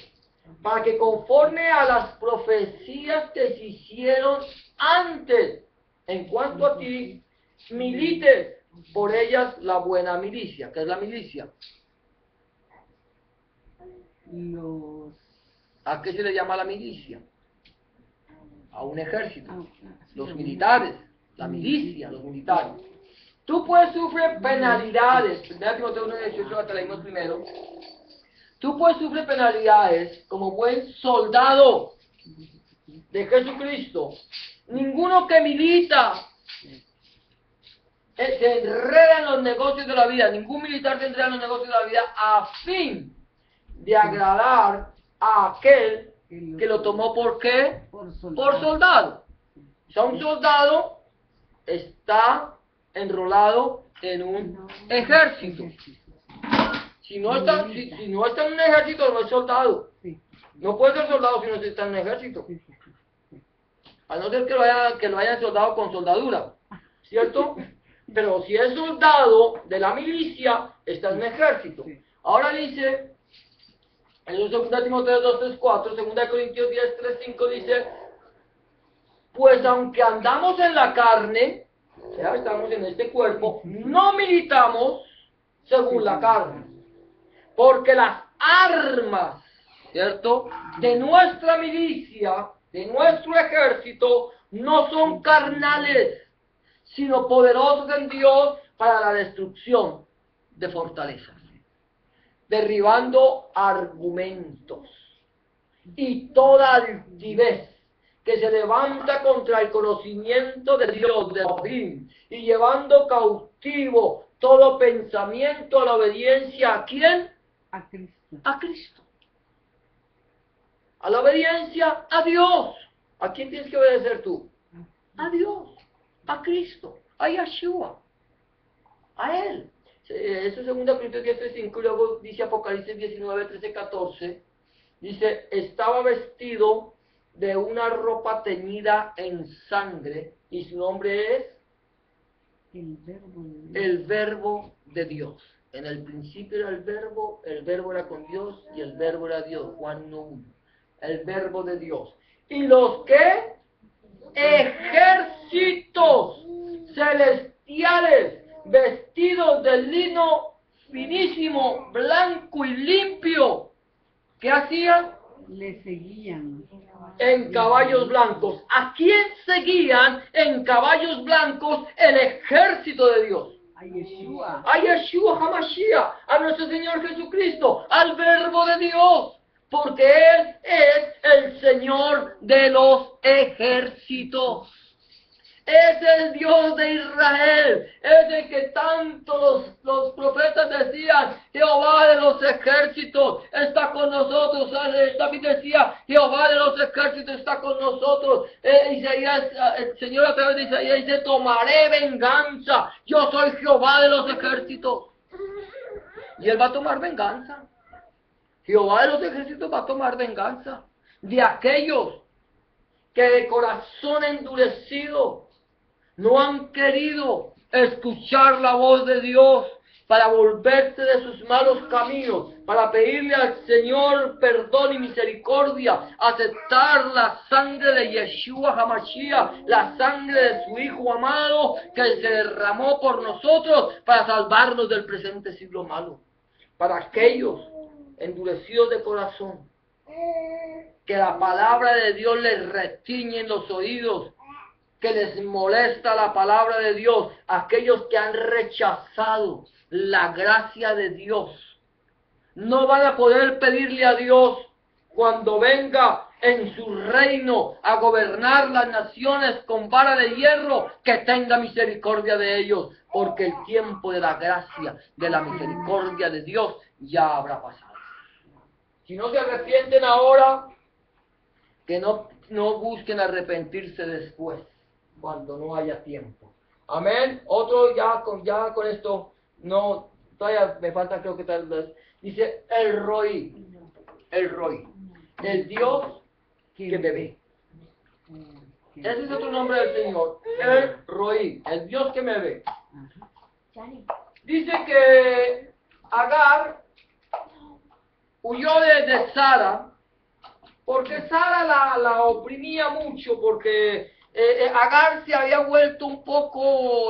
para que conforme a las profecías que se hicieron antes, en cuanto a ti, milites por ellas la buena milicia. ¿Qué es la milicia? ¿A qué se le llama la milicia? A un ejército. Los militares, la milicia, los militares. Tú puedes sufrir penalidades. 1 Timoteo 1:18, te leímos primero. Tú puedes sufrir penalidades como buen soldado de Jesucristo. Ninguno que milita se enreda en los negocios de la vida. Ningún militar se enreda en los negocios de la vida a fin de agradar a aquel que lo tomó. ¿Por qué? Por soldado. O sea, un soldado está enrolado en un ejército. Si no está en un ejército, no es soldado. No puede ser soldado si no está en un ejército. Sí, sí, sí. A no ser que lo hayan soldado con soldadura, ¿cierto? Pero si es soldado de la milicia, está en un ejército. Sí. Ahora dice, en 2 Timoteo 2, 3, 4, 2 Corintios 10, 3, 5, dice, pues aunque andamos en la carne, o sea, estamos en este cuerpo, no militamos según la carne. Porque las armas, ¿cierto?, de nuestra milicia, de nuestro ejército, no son carnales, sino poderosos en Dios para la destrucción de fortalezas, derribando argumentos y toda altivez que se levanta contra el conocimiento de Dios, de Elohim, y llevando cautivo todo pensamiento a la obediencia ¿a quién? A Cristo. A Cristo. A la obediencia a Dios. ¿A quién tienes que obedecer tú? A Dios, a Cristo, a Yeshua, a Él. Eso es 2 Corintios 10, 3, 5, y luego dice Apocalipsis 19, 13, 14. Dice, estaba vestido de una ropa teñida en sangre, y su nombre es El verbo de Dios. el verbo de Dios. En el principio era el verbo era con Dios y el verbo era Dios. Juan 1. El verbo de Dios. ¿Y los qué? Ejércitos celestiales vestidos de lino finísimo, blanco y limpio. ¿Qué hacían? Le seguían. En caballos blancos. ¿A quién seguían en caballos blancos? El ejército de Dios. A Yeshua. A Yeshua HaMashiach, a nuestro Señor Jesucristo, al Verbo de Dios, porque Él es el Señor de los ejércitos. Es el Dios de Israel, es el que tanto los profetas decían, Jehová de los ejércitos está con nosotros. David decía, Jehová de los ejércitos está con nosotros. Isaías, el Señor a través de Isaías dice, tomaré venganza, yo soy Jehová de los ejércitos. Y Él va a tomar venganza. Jehová de los ejércitos va a tomar venganza de aquellos que de corazón endurecido no han querido escuchar la voz de Dios para volverse de sus malos caminos, para pedirle al Señor perdón y misericordia, aceptar la sangre de Yeshua HaMashiach, la sangre de su Hijo amado que se derramó por nosotros para salvarnos del presente siglo malo. Para aquellos endurecidos de corazón, que la palabra de Dios les retiñe en los oídos, que les molesta la palabra de Dios, aquellos que han rechazado la gracia de Dios, no van a poder pedirle a Dios cuando venga en su reino a gobernar las naciones con vara de hierro, que tenga misericordia de ellos, porque el tiempo de la gracia, de la misericordia de Dios ya habrá pasado. Si no se arrepienten ahora, que no busquen arrepentirse después, cuando no haya tiempo. Amén. Otro ya con esto, no, todavía me falta, creo que tal vez, dice el Roí, el Dios que me ve. Ese es otro nombre del Señor, el Roí, el Dios que me ve. Dice que Agar huyó de Sara, porque Sara la oprimía mucho, porque Agar se había vuelto un poco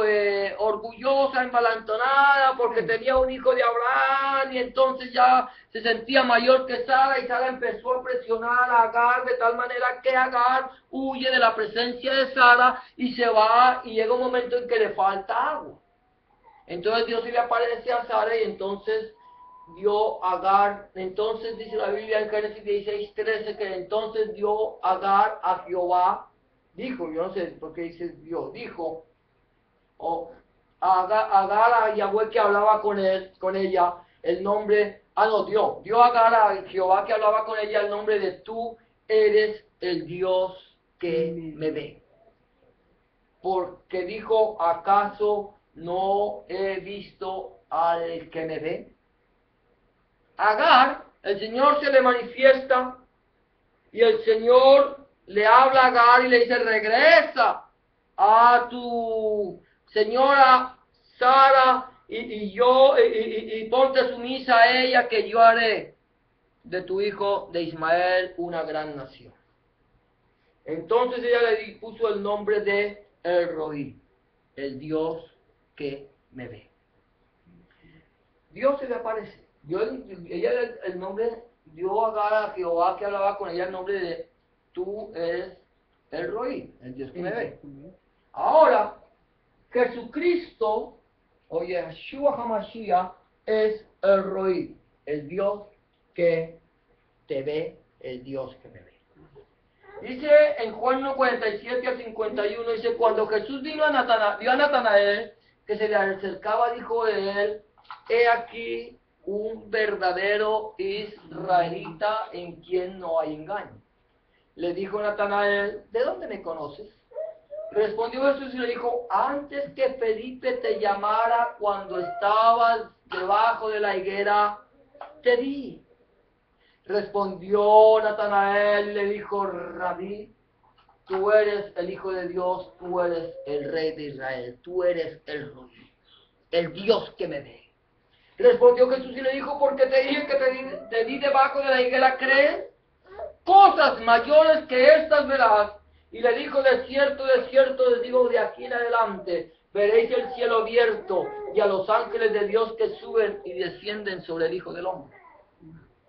orgullosa, envalentonada, porque tenía un hijo de Abraham, y entonces ya se sentía mayor que Sara, y Sara empezó a presionar a Agar, de tal manera que Agar huye de la presencia de Sara, y se va, y llega un momento en que le falta agua. Entonces Dios se le aparece a Sara, y entonces dio Agar, entonces dice la Biblia en Génesis 16, 13, que entonces dio Agar a Jehová, dijo, yo no sé por qué dice Dios, dijo, o Agar a Yahweh que hablaba con ella, el nombre, dio Agar a Jehová que hablaba con ella el nombre de tú eres el Dios que me ve. Porque dijo, ¿acaso no he visto al que me ve? Agar, el Señor se le manifiesta Y el Señor le habla a Agar y le dice, regresa a tu señora Sara y ponte sumisa a ella, que yo haré de tu hijo de Ismael una gran nación. Entonces ella le puso el nombre de El Roí, el Dios que me ve. Dios se le aparece. Ella el nombre, dio a Agar a Jehová que hablaba con ella el nombre de tú eres El Roí, el Dios que me ve. Ahora, Jesucristo, o Yeshua HaMashiach, es El Roí, el Dios que te ve, el Dios que me ve. Dice en Juan 1:47 al 51, dice, cuando Jesús vio a Natanael, que se le acercaba, dijo de él, he aquí un verdadero israelita en quien no hay engaño. Le dijo Natanael, ¿de dónde me conoces? Respondió Jesús y le dijo, antes que Felipe te llamara cuando estabas debajo de la higuera, te vi. Respondió Natanael y le dijo, Rabí, tú eres el Hijo de Dios, tú eres el Rey de Israel, tú eres el Rey, el Dios que me ve. Respondió Jesús y le dijo, porque te dije que te di debajo de la higuera, ¿crees? Cosas mayores que estas verás. Y le dijo, de cierto les digo, de aquí en adelante veréis el cielo abierto y a los ángeles de Dios que suben y descienden sobre el Hijo del Hombre.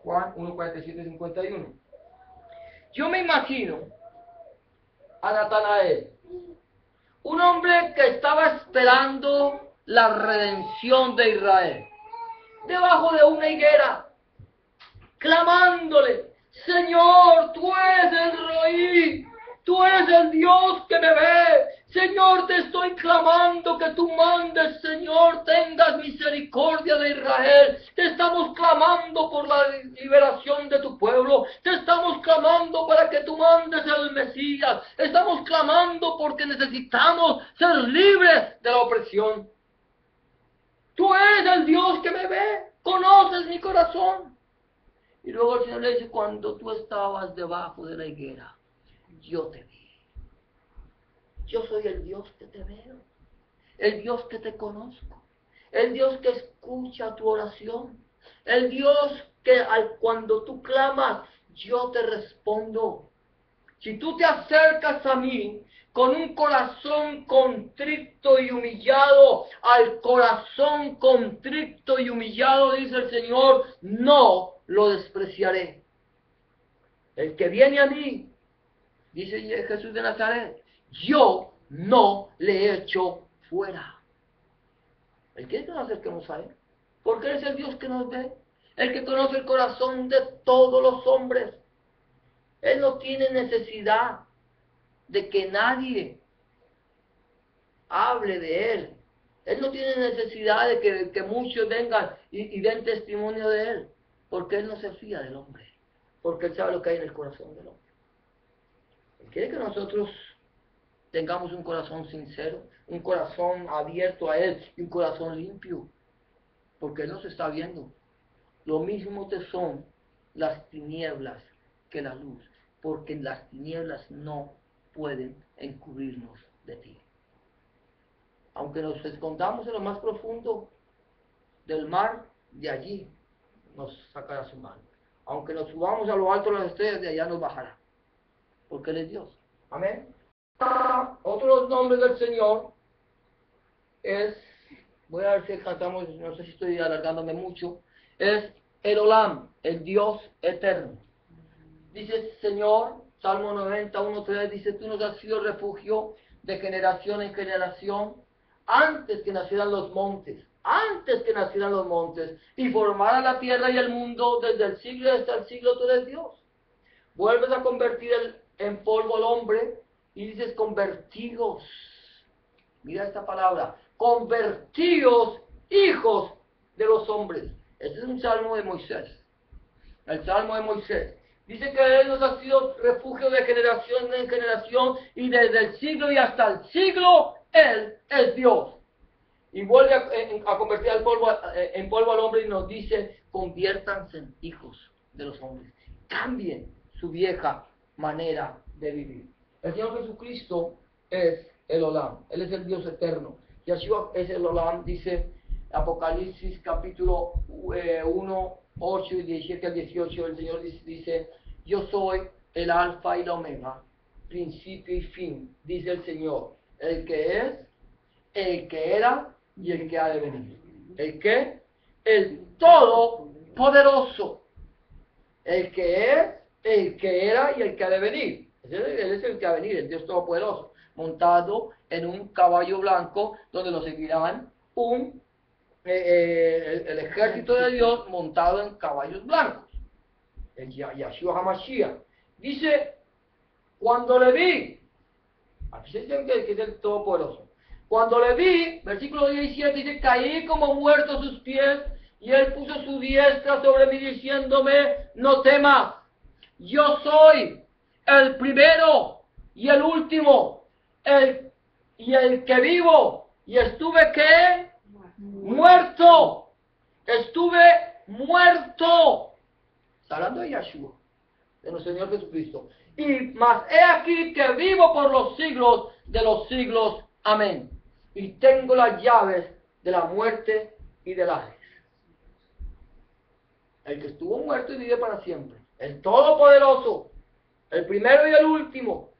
Juan 1:47-51. Yo me imagino a Natanael, un hombre que estaba esperando la redención de Israel, debajo de una higuera, clamándole, Señor, tú eres el Roí, tú eres el Dios que me ve, Señor, te estoy clamando que tú mandes, Señor, tengas misericordia de Israel, te estamos clamando por la liberación de tu pueblo, te estamos clamando para que tú mandes al Mesías, estamos clamando porque necesitamos ser libres de la opresión. Tú eres el Dios que me ve, conoces mi corazón. Y luego el Señor le dice, cuando tú estabas debajo de la higuera, yo te vi. Yo soy el Dios que te veo, el Dios que te conozco, el Dios que escucha tu oración, el Dios que cuando tú clamas, yo te respondo. Si tú te acercas a mí con un corazón contrito y humillado, al corazón contrito y humillado, dice el Señor, no lo despreciaré. El que viene a mí, dice Jesús de Nazaret, yo no le echo fuera. Él quiere que nos acerquemos a Él, porque Él es el Dios que nos ve, el que conoce el corazón de todos los hombres. Él no tiene necesidad de que nadie hable de Él. Él no tiene necesidad de que muchos vengan y den testimonio de Él, porque Él no se fía del hombre, porque Él sabe lo que hay en el corazón del hombre. Él quiere que nosotros tengamos un corazón sincero, un corazón abierto a Él y un corazón limpio, porque Él nos está viendo. Lo mismo te son las tinieblas que la luz, porque las tinieblas no pueden encubrirnos de ti. Aunque nos escondamos en lo más profundo del mar, de allí nos sacará su mano. Aunque nos subamos a lo alto de las estrellas, de allá nos bajará, porque Él es Dios. Amén. Otros nombres del Señor es, voy a ver si cantamos, no sé si estoy alargándome mucho, es el Olam, el Dios eterno. Dice Señor, Salmo 91:3, dice, tú nos has sido refugio de generación en generación, antes que nacieran los montes, y formara la tierra y el mundo, desde el siglo hasta el siglo, tú eres Dios. Vuelves a convertir en polvo al hombre, y dices, convertidos, mira esta palabra, convertidos hijos de los hombres. Este es un salmo de Moisés, el salmo de Moisés. Dice que Él nos ha sido refugio de generación en generación, y desde el siglo y hasta el siglo, Él es Dios. Y vuelve a convertir en polvo al hombre y nos dice, conviértanse en hijos de los hombres. Cambien su vieja manera de vivir. El Señor Jesucristo es el Olam, Él es el Dios eterno. Yeshua es el Olam, dice Apocalipsis capítulo 1, 8 y 17 al 18, el Señor dice, yo soy el alfa y la omega, principio y fin, dice el Señor, el que es, el que era y el que ha de venir. ¿El qué? El todopoderoso. El que es, el que era y el que ha de venir. Él es el que ha de venir, el Dios todopoderoso, montado en un caballo blanco donde lo seguirán el ejército de Dios montado en caballos blancos. El Yahshua HaMashiach. Dice, cuando le vi, aquí se dice que es el todopoderoso. Cuando le vi, versículo 17 dice, caí como muerto a sus pies, y él puso su diestra sobre mí diciéndome, no temas, yo soy el primero y el último, el que vivo, y estuve ¿qué? Muerto, estuve muerto. Está hablando de Yahshua, de nuestro Señor Jesucristo. Y mas he aquí que vivo por los siglos de los siglos. Amén. Y tengo las llaves de la muerte y del Hades. El que estuvo muerto y vive para siempre. El Todopoderoso. El primero y el último.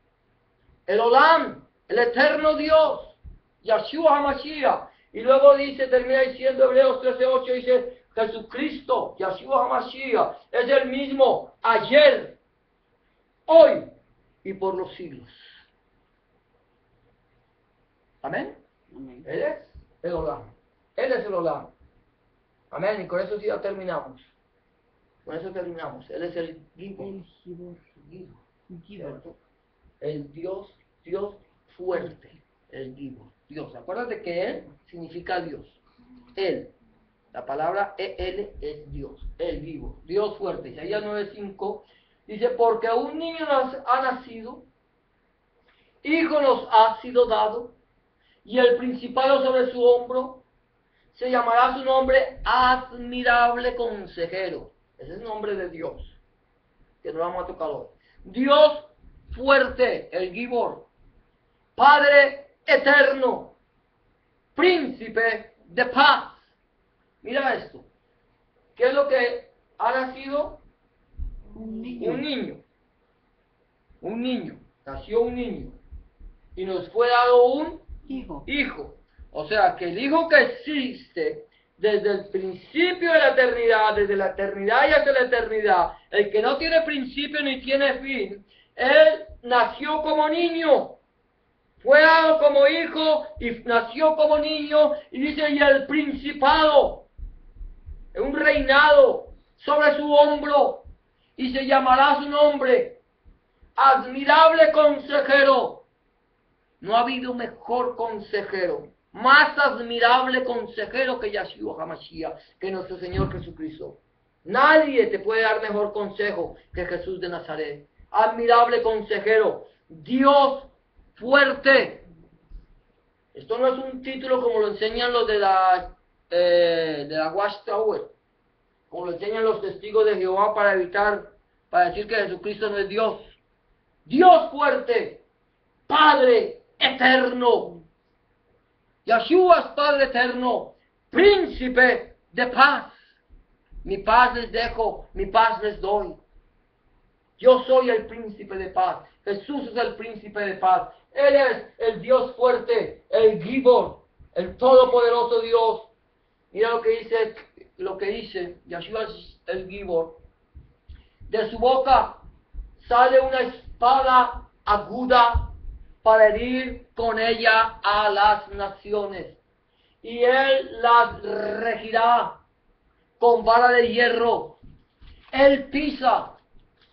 El Olam. El eterno Dios. Yahshua HaMashiach. Y luego dice, termina diciendo Hebreos 13:8, dice, Jesucristo, Yahshua HaMashiach, es el mismo ayer, hoy y por los siglos. Amén. Amén. Él es el Olam. Él es el Olam. Amén. Y con eso sí ya terminamos. Con eso terminamos. Él es el Gibor. El Gibor. ¿Cierto? El Dios fuerte. El Gibor. Dios. Acuérdate que Él significa Dios. Él. La palabra EL es Dios. El Gibor. Dios fuerte. Isaías 9:5 dice, porque un niño ha nacido, hijo nos ha sido dado, y el principado sobre su hombro, se llamará su nombre admirable consejero. Ese es el nombre de Dios, que no lo vamos a tocar hoy. Dios fuerte, el Gibor. Padre eterno, príncipe de paz. Mira esto. ¿Qué es lo que ha nacido? Un niño. Un niño. Un niño. Nació un niño. Y nos fue dado un Hijo. O sea, que el Hijo que existe desde el principio de la eternidad, desde la eternidad y hasta la eternidad, el que no tiene principio ni tiene fin, Él nació como niño. Fue dado como hijo y nació como niño, y dice, y el principado, un reinado sobre su hombro, y se llamará su nombre, admirable consejero. No ha habido mejor consejero, más admirable consejero que Yahshua HaMashiach, que nuestro Señor Jesucristo. Nadie te puede dar mejor consejo que Jesús de Nazaret. Admirable consejero, Dios fuerte. Esto no es un título como lo enseñan los de la Watchtower, como lo enseñan los testigos de Jehová para decir que Jesucristo no es Dios. Dios fuerte, Padre eterno. Yahshua es Padre eterno, príncipe de paz. Mi paz les dejo, mi paz les doy. Yo soy el príncipe de paz. Jesús es el príncipe de paz. Él es el Dios fuerte, el Gibor, el todopoderoso Dios. Mira lo que dice Yahshua es el Gibor. De su boca sale una espada aguda para herir con ella a las naciones. Y él las regirá con vara de hierro. Él pisa,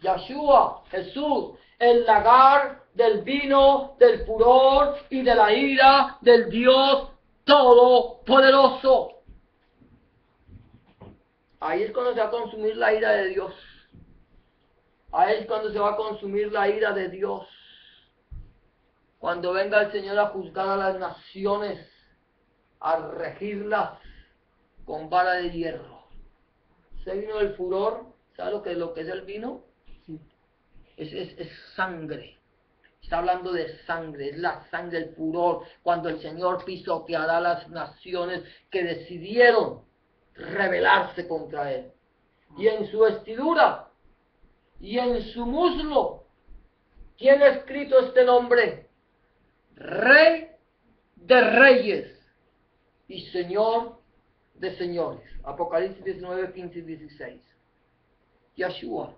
Yahshua, Jesús, el lagar del vino, del furor y de la ira del Dios Todopoderoso. Ahí es cuando se va a consumir la ira de Dios. Ahí es cuando se va a consumir la ira de Dios. Cuando venga el Señor a juzgar a las naciones, a regirlas con vara de hierro. Ese vino del furor, ¿sabes lo que es el vino? Sí. es sangre. Está hablando de sangre, es la sangre, el furor, cuando el Señor pisoteará las naciones que decidieron rebelarse contra Él. Y en su vestidura y en su muslo tiene escrito este nombre: Rey de Reyes y Señor de Señores. Apocalipsis 19, 15 y 16. Yeshua,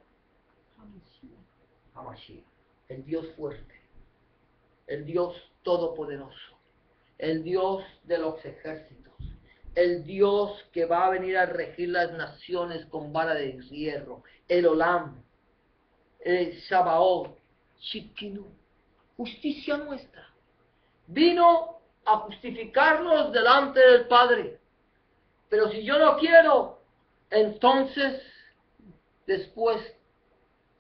Hamashiach, el Dios fuerte, el Dios todopoderoso, el Dios de los ejércitos, el Dios que va a venir a regir las naciones con vara de hierro, el Olam, el Shabaoth, Shikinu, justicia nuestra. Vino a justificarnos delante del Padre. Pero si yo no quiero, entonces después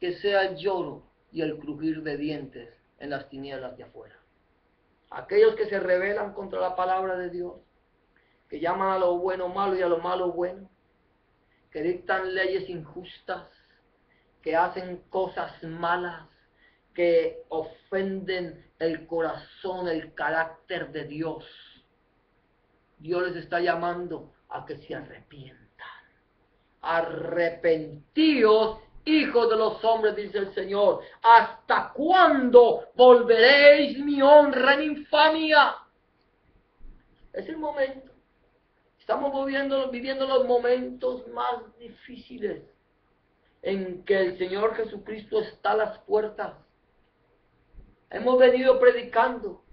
que sea el lloro y el crujir de dientes en las tinieblas de afuera. Aquellos que se rebelan contra la palabra de Dios, que llaman a lo bueno malo y a lo malo bueno, que dictan leyes injustas, que hacen cosas malas, que ofenden el corazón, el carácter de Dios. Dios les está llamando a que se arrepientan. Arrepentíos, hijos de los hombres, dice el Señor. ¿Hasta cuándo volveréis mi honra en infamia? Es el momento. Estamos viviendo los momentos más difíciles en que el Señor Jesucristo está a las puertas. Hemos venido predicando.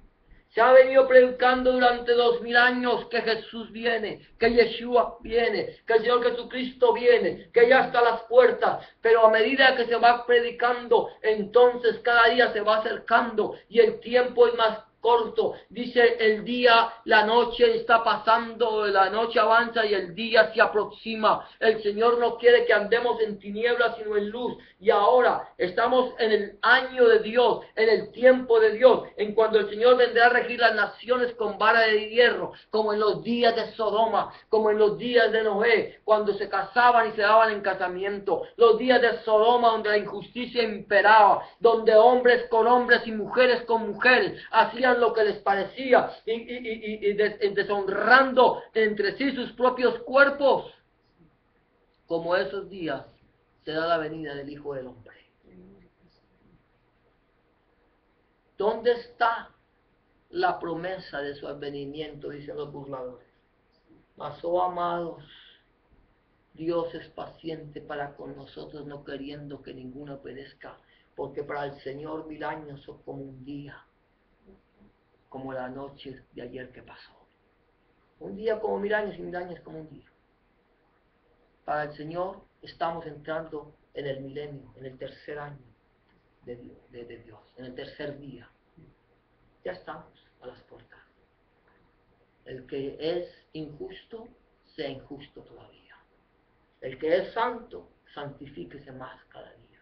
Se ha venido predicando durante 2000 años que Jesús viene, que Yeshua viene, que el Señor Jesucristo viene, que ya está a las puertas. Pero a medida que se va predicando, entonces cada día se va acercando y el tiempo es más corto. Dice el día, la noche está pasando, la noche avanza y el día se aproxima. El Señor no quiere que andemos en tinieblas sino en luz. Y ahora estamos en el año de Dios, en el tiempo de Dios, en cuando el Señor vendrá a regir las naciones con vara de hierro, como en los días de Sodoma, como en los días de Noé, cuando se casaban y se daban en casamiento. Los días de Sodoma, donde la injusticia imperaba, donde hombres con hombres y mujeres con mujeres hacían lo que les parecía y deshonrando entre sí sus propios cuerpos. Como esos días será la venida del Hijo del Hombre. ¿Dónde está la promesa de su advenimiento? Dicen los burladores. Mas, oh amados, Dios es paciente para con nosotros, no queriendo que ninguno perezca, porque para el Señor 1000 años son como un día, como la noche de ayer que pasó. Un día como 1000 años y 1000 años como un día. Para el Señor estamos entrando en el milenio, en el tercer año de Dios, en el tercer día. Ya estamos a las puertas. El que es injusto, sea injusto todavía. El que es santo, santifíquese más cada día.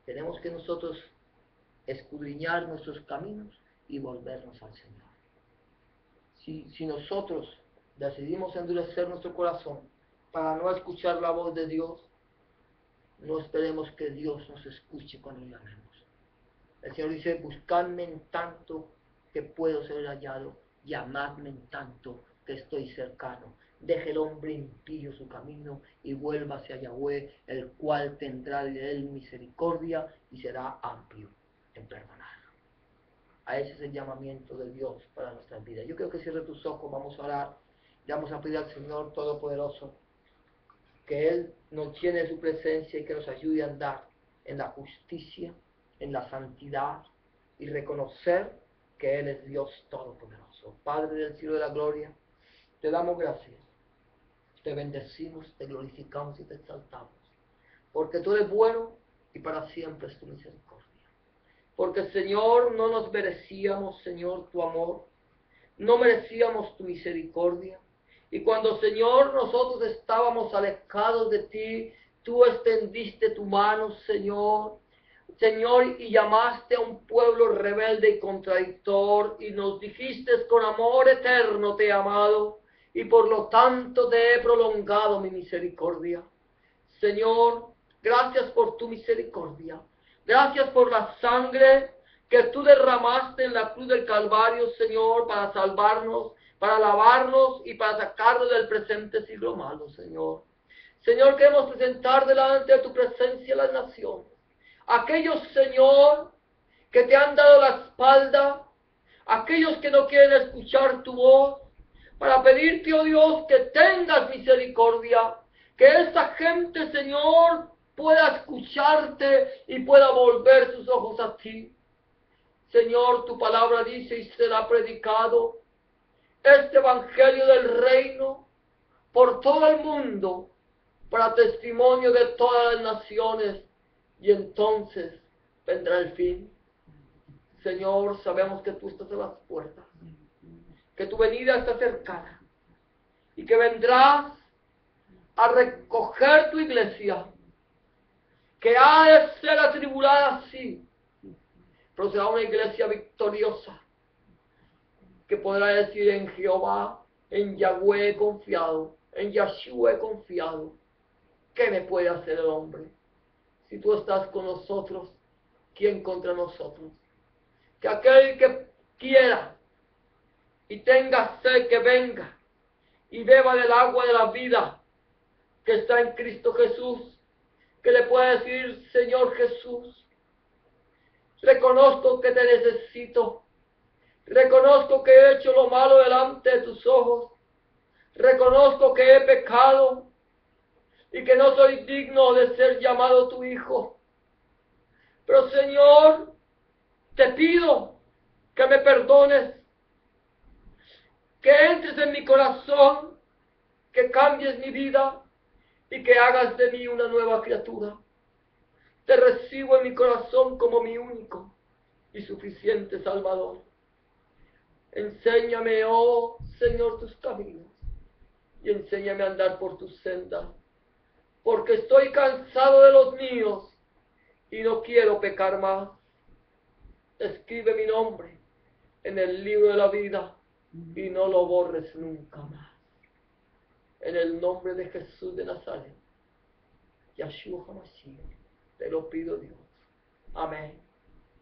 Tenemos que nosotros escudriñar nuestros caminos y volvernos al Señor. Si nosotros decidimos endurecer nuestro corazón para no escuchar la voz de Dios, no esperemos que Dios nos escuche cuando llamemos. El Señor dice: buscadme en tanto que puedo ser hallado, llamadme en tanto que estoy cercano. Deje el hombre impío su camino y vuelva hacia Yahweh, el cual tendrá de él misericordia y será amplio en perdonar. A ese es el llamamiento de Dios para nuestras vidas. Yo creo que cierre tus ojos, vamos a orar, y vamos a pedir al Señor Todopoderoso que Él nos llene de su presencia y que nos ayude a andar en la justicia, en la santidad y reconocer que Él es Dios Todopoderoso. Padre del cielo de la gloria, te damos gracias, te bendecimos, te glorificamos y te exaltamos, porque tú eres bueno y para siempre es tu misericordia. Porque, Señor, no nos merecíamos, Señor, tu amor, no merecíamos tu misericordia. Y cuando, Señor, nosotros estábamos alejados de ti, tú extendiste tu mano, Señor, y llamaste a un pueblo rebelde y contradictor, y nos dijiste: con amor eterno te he amado, y por lo tanto te he prolongado mi misericordia. Señor, gracias por tu misericordia. Gracias por la sangre que tú derramaste en la cruz del Calvario, Señor, para salvarnos, para lavarnos y para sacarnos del presente siglo malo, Señor. Señor, queremos presentar delante de tu presencia las naciones. Aquellos, Señor, que te han dado la espalda, aquellos que no quieren escuchar tu voz, para pedirte, oh Dios, que tengas misericordia, que esta gente, Señor, pueda escucharte y pueda volver sus ojos a ti. Señor, tu palabra dice y será predicado este evangelio del reino por todo el mundo, para testimonio de todas las naciones, y entonces vendrá el fin. Señor, sabemos que tú estás a las puertas, que tu venida está cercana, y que vendrás a recoger tu iglesia, que ha de ser atribulada, sí, pero será una iglesia victoriosa, que podrá decir: en Jehová, en Yahweh he confiado, en Yahshua he confiado. ¿Qué me puede hacer el hombre? Si tú estás con nosotros, ¿quién contra nosotros? Que aquel que quiera y tenga sed, que venga y beba del agua de la vida que está en Cristo Jesús, que le pueda decir: Señor Jesús, reconozco que te necesito, reconozco que he hecho lo malo delante de tus ojos, reconozco que he pecado y que no soy digno de ser llamado tu hijo. Pero Señor, te pido que me perdones, que entres en mi corazón, que cambies mi vida y que hagas de mí una nueva criatura. Te recibo en mi corazón como mi único y suficiente Salvador. Enséñame, oh Señor, tus caminos y enséñame a andar por tus sendas, porque estoy cansado de los míos y no quiero pecar más. Escribe mi nombre en el libro de la vida y no lo borres nunca más. En el nombre de Jesús de Nazaret, Yahshua HaMashiach, te lo pido, Dios. Amén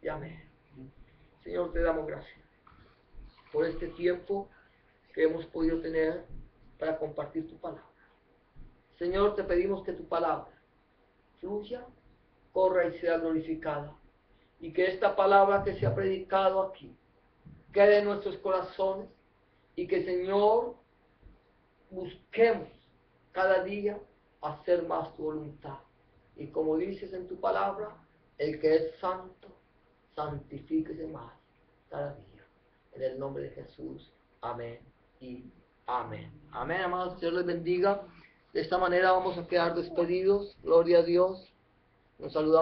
y amén. Señor, te damos gracias por este tiempo que hemos podido tener para compartir tu palabra. Señor, te pedimos que tu palabra fluya, corra y sea glorificada, y que esta palabra que se ha predicado aquí quede en nuestros corazones, y que, Señor, busquemos cada día hacer más tu voluntad. Y como dices en tu palabra, el que es santo, santifíquese más cada día. En el nombre de Jesús, amén y amén. Amén, amados, Dios les bendiga. De esta manera vamos a quedar despedidos. Gloria a Dios. Nos saludamos.